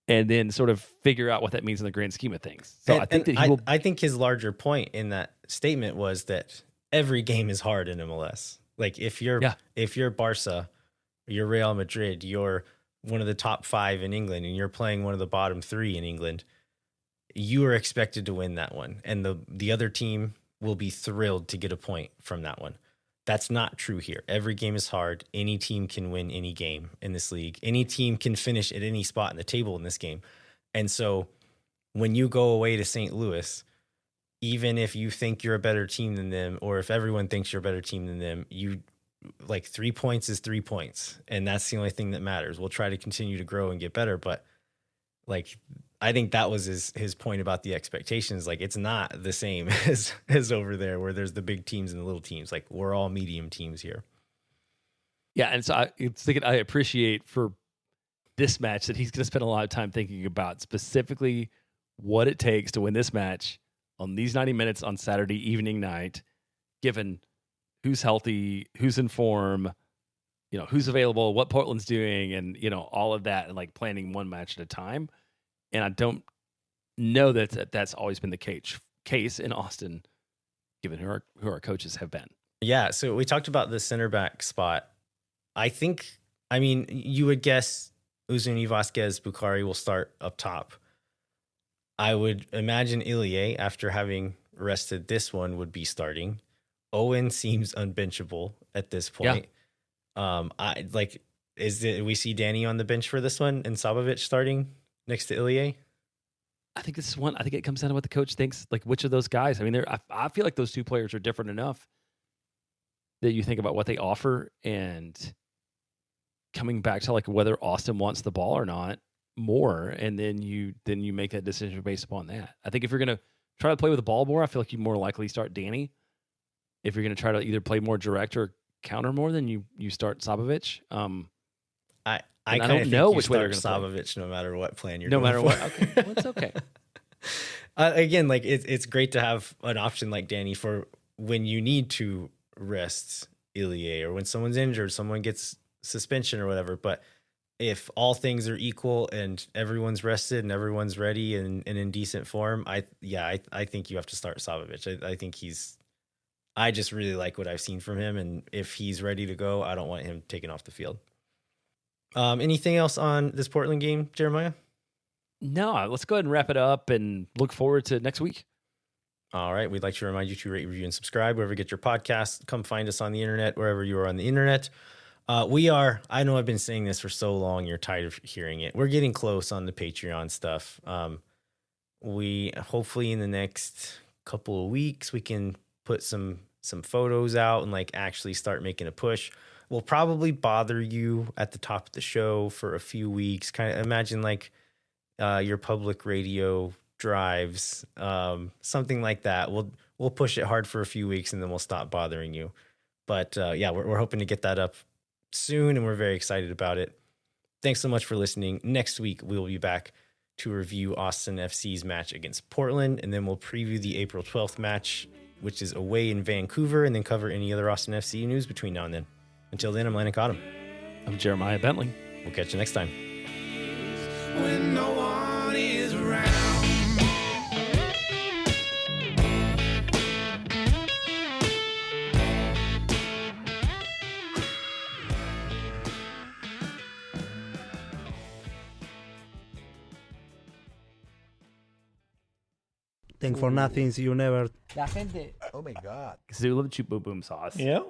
and then sort of figure out what that means in the grand scheme of things. So I think that I think his larger point in that statement was that every game is hard in MLS. Like if you're Barca, you're Real Madrid, you're one of the top 5 in England, and you're playing one of the bottom 3 in England, you are expected to win that one. And the other team will be thrilled to get a point from that one. That's not true here. Every game is hard. Any team can win any game in this league. Any team can finish at any spot in the table in this game. And so when you go away to St. Louis, even if you think you're a better team than them, or if everyone thinks you're a better team than them, 3 points is 3 points. And that's the only thing that matters. We'll try to continue to grow and get better. But I think that was his point about the expectations. Like, it's not the same as over there where there's the big teams and the little teams. Like, we're all medium teams here. Yeah, and so I appreciate for this match that he's going to spend a lot of time thinking about specifically what it takes to win this match on these 90 minutes on Saturday evening night, given who's healthy, who's in form, who's available, what Portland's doing, and, all of that, and like planning one match at a time. And I don't know that that's always been the case in Austin, given who our coaches have been. Yeah, so we talked about the center back spot. You would guess Uzuni, Vasquez, Bukhari will start up top. I would imagine Ilie, after having rested this one, would be starting. Owen seems unbenchable at this point. Yeah. We see Danny on the bench for this one and Sabovic starting next to Ilie? I think this is one. I think it comes down to what the coach thinks. Like, which of those guys? I mean, I feel like those two players are different enough that you think about what they offer, and coming back to like whether Austin wants the ball or not more, and then you make that decision based upon that. I think if you're gonna try to play with the ball more, I feel like you more likely start Danny. If you're gonna try to either play more direct or counter more, then you start Sabovic. I don't know which way they're going to Sabovic no matter what plan you're no going matter what. Okay, well, it's okay. Again, like it's great to have an option like Danny for when you need to rest Ilie, or when someone's injured, someone gets suspension or whatever. But if all things are equal and everyone's rested and everyone's ready and in decent form, I think you have to start Sabovic. I think I just really like what I've seen from him, and if he's ready to go, I don't want him taken off the field. Anything else on this Portland game, Jeremiah? No, let's go ahead and wrap it up and look forward to next week. All right. We'd like to remind you to rate, review, and subscribe wherever you get your podcasts. Come find us on the internet, wherever you are on the internet. I know I've been saying this for so long, you're tired of hearing it. We're getting close on the Patreon stuff. We hopefully in the next couple of weeks, we can put some photos out and like actually start making a push. We'll probably bother you at the top of the show for a few weeks. Kind of imagine like your public radio drives, something like that. We'll push it hard for a few weeks and then we'll stop bothering you. But we're hoping to get that up soon, and we're very excited about it. Thanks so much for listening. Next week we will be back to review Austin FC's match against Portland, and then we'll preview the April 12th match, which is away in Vancouver, and then cover any other Austin FC news between now and then. Until then, I'm Landon Cottom. I'm Jeremiah Bentley. We'll catch you next time. When no one is around. Think for nothing, you never. La gente. Oh my God. Because they love the cheap boom boom sauce. Yeah.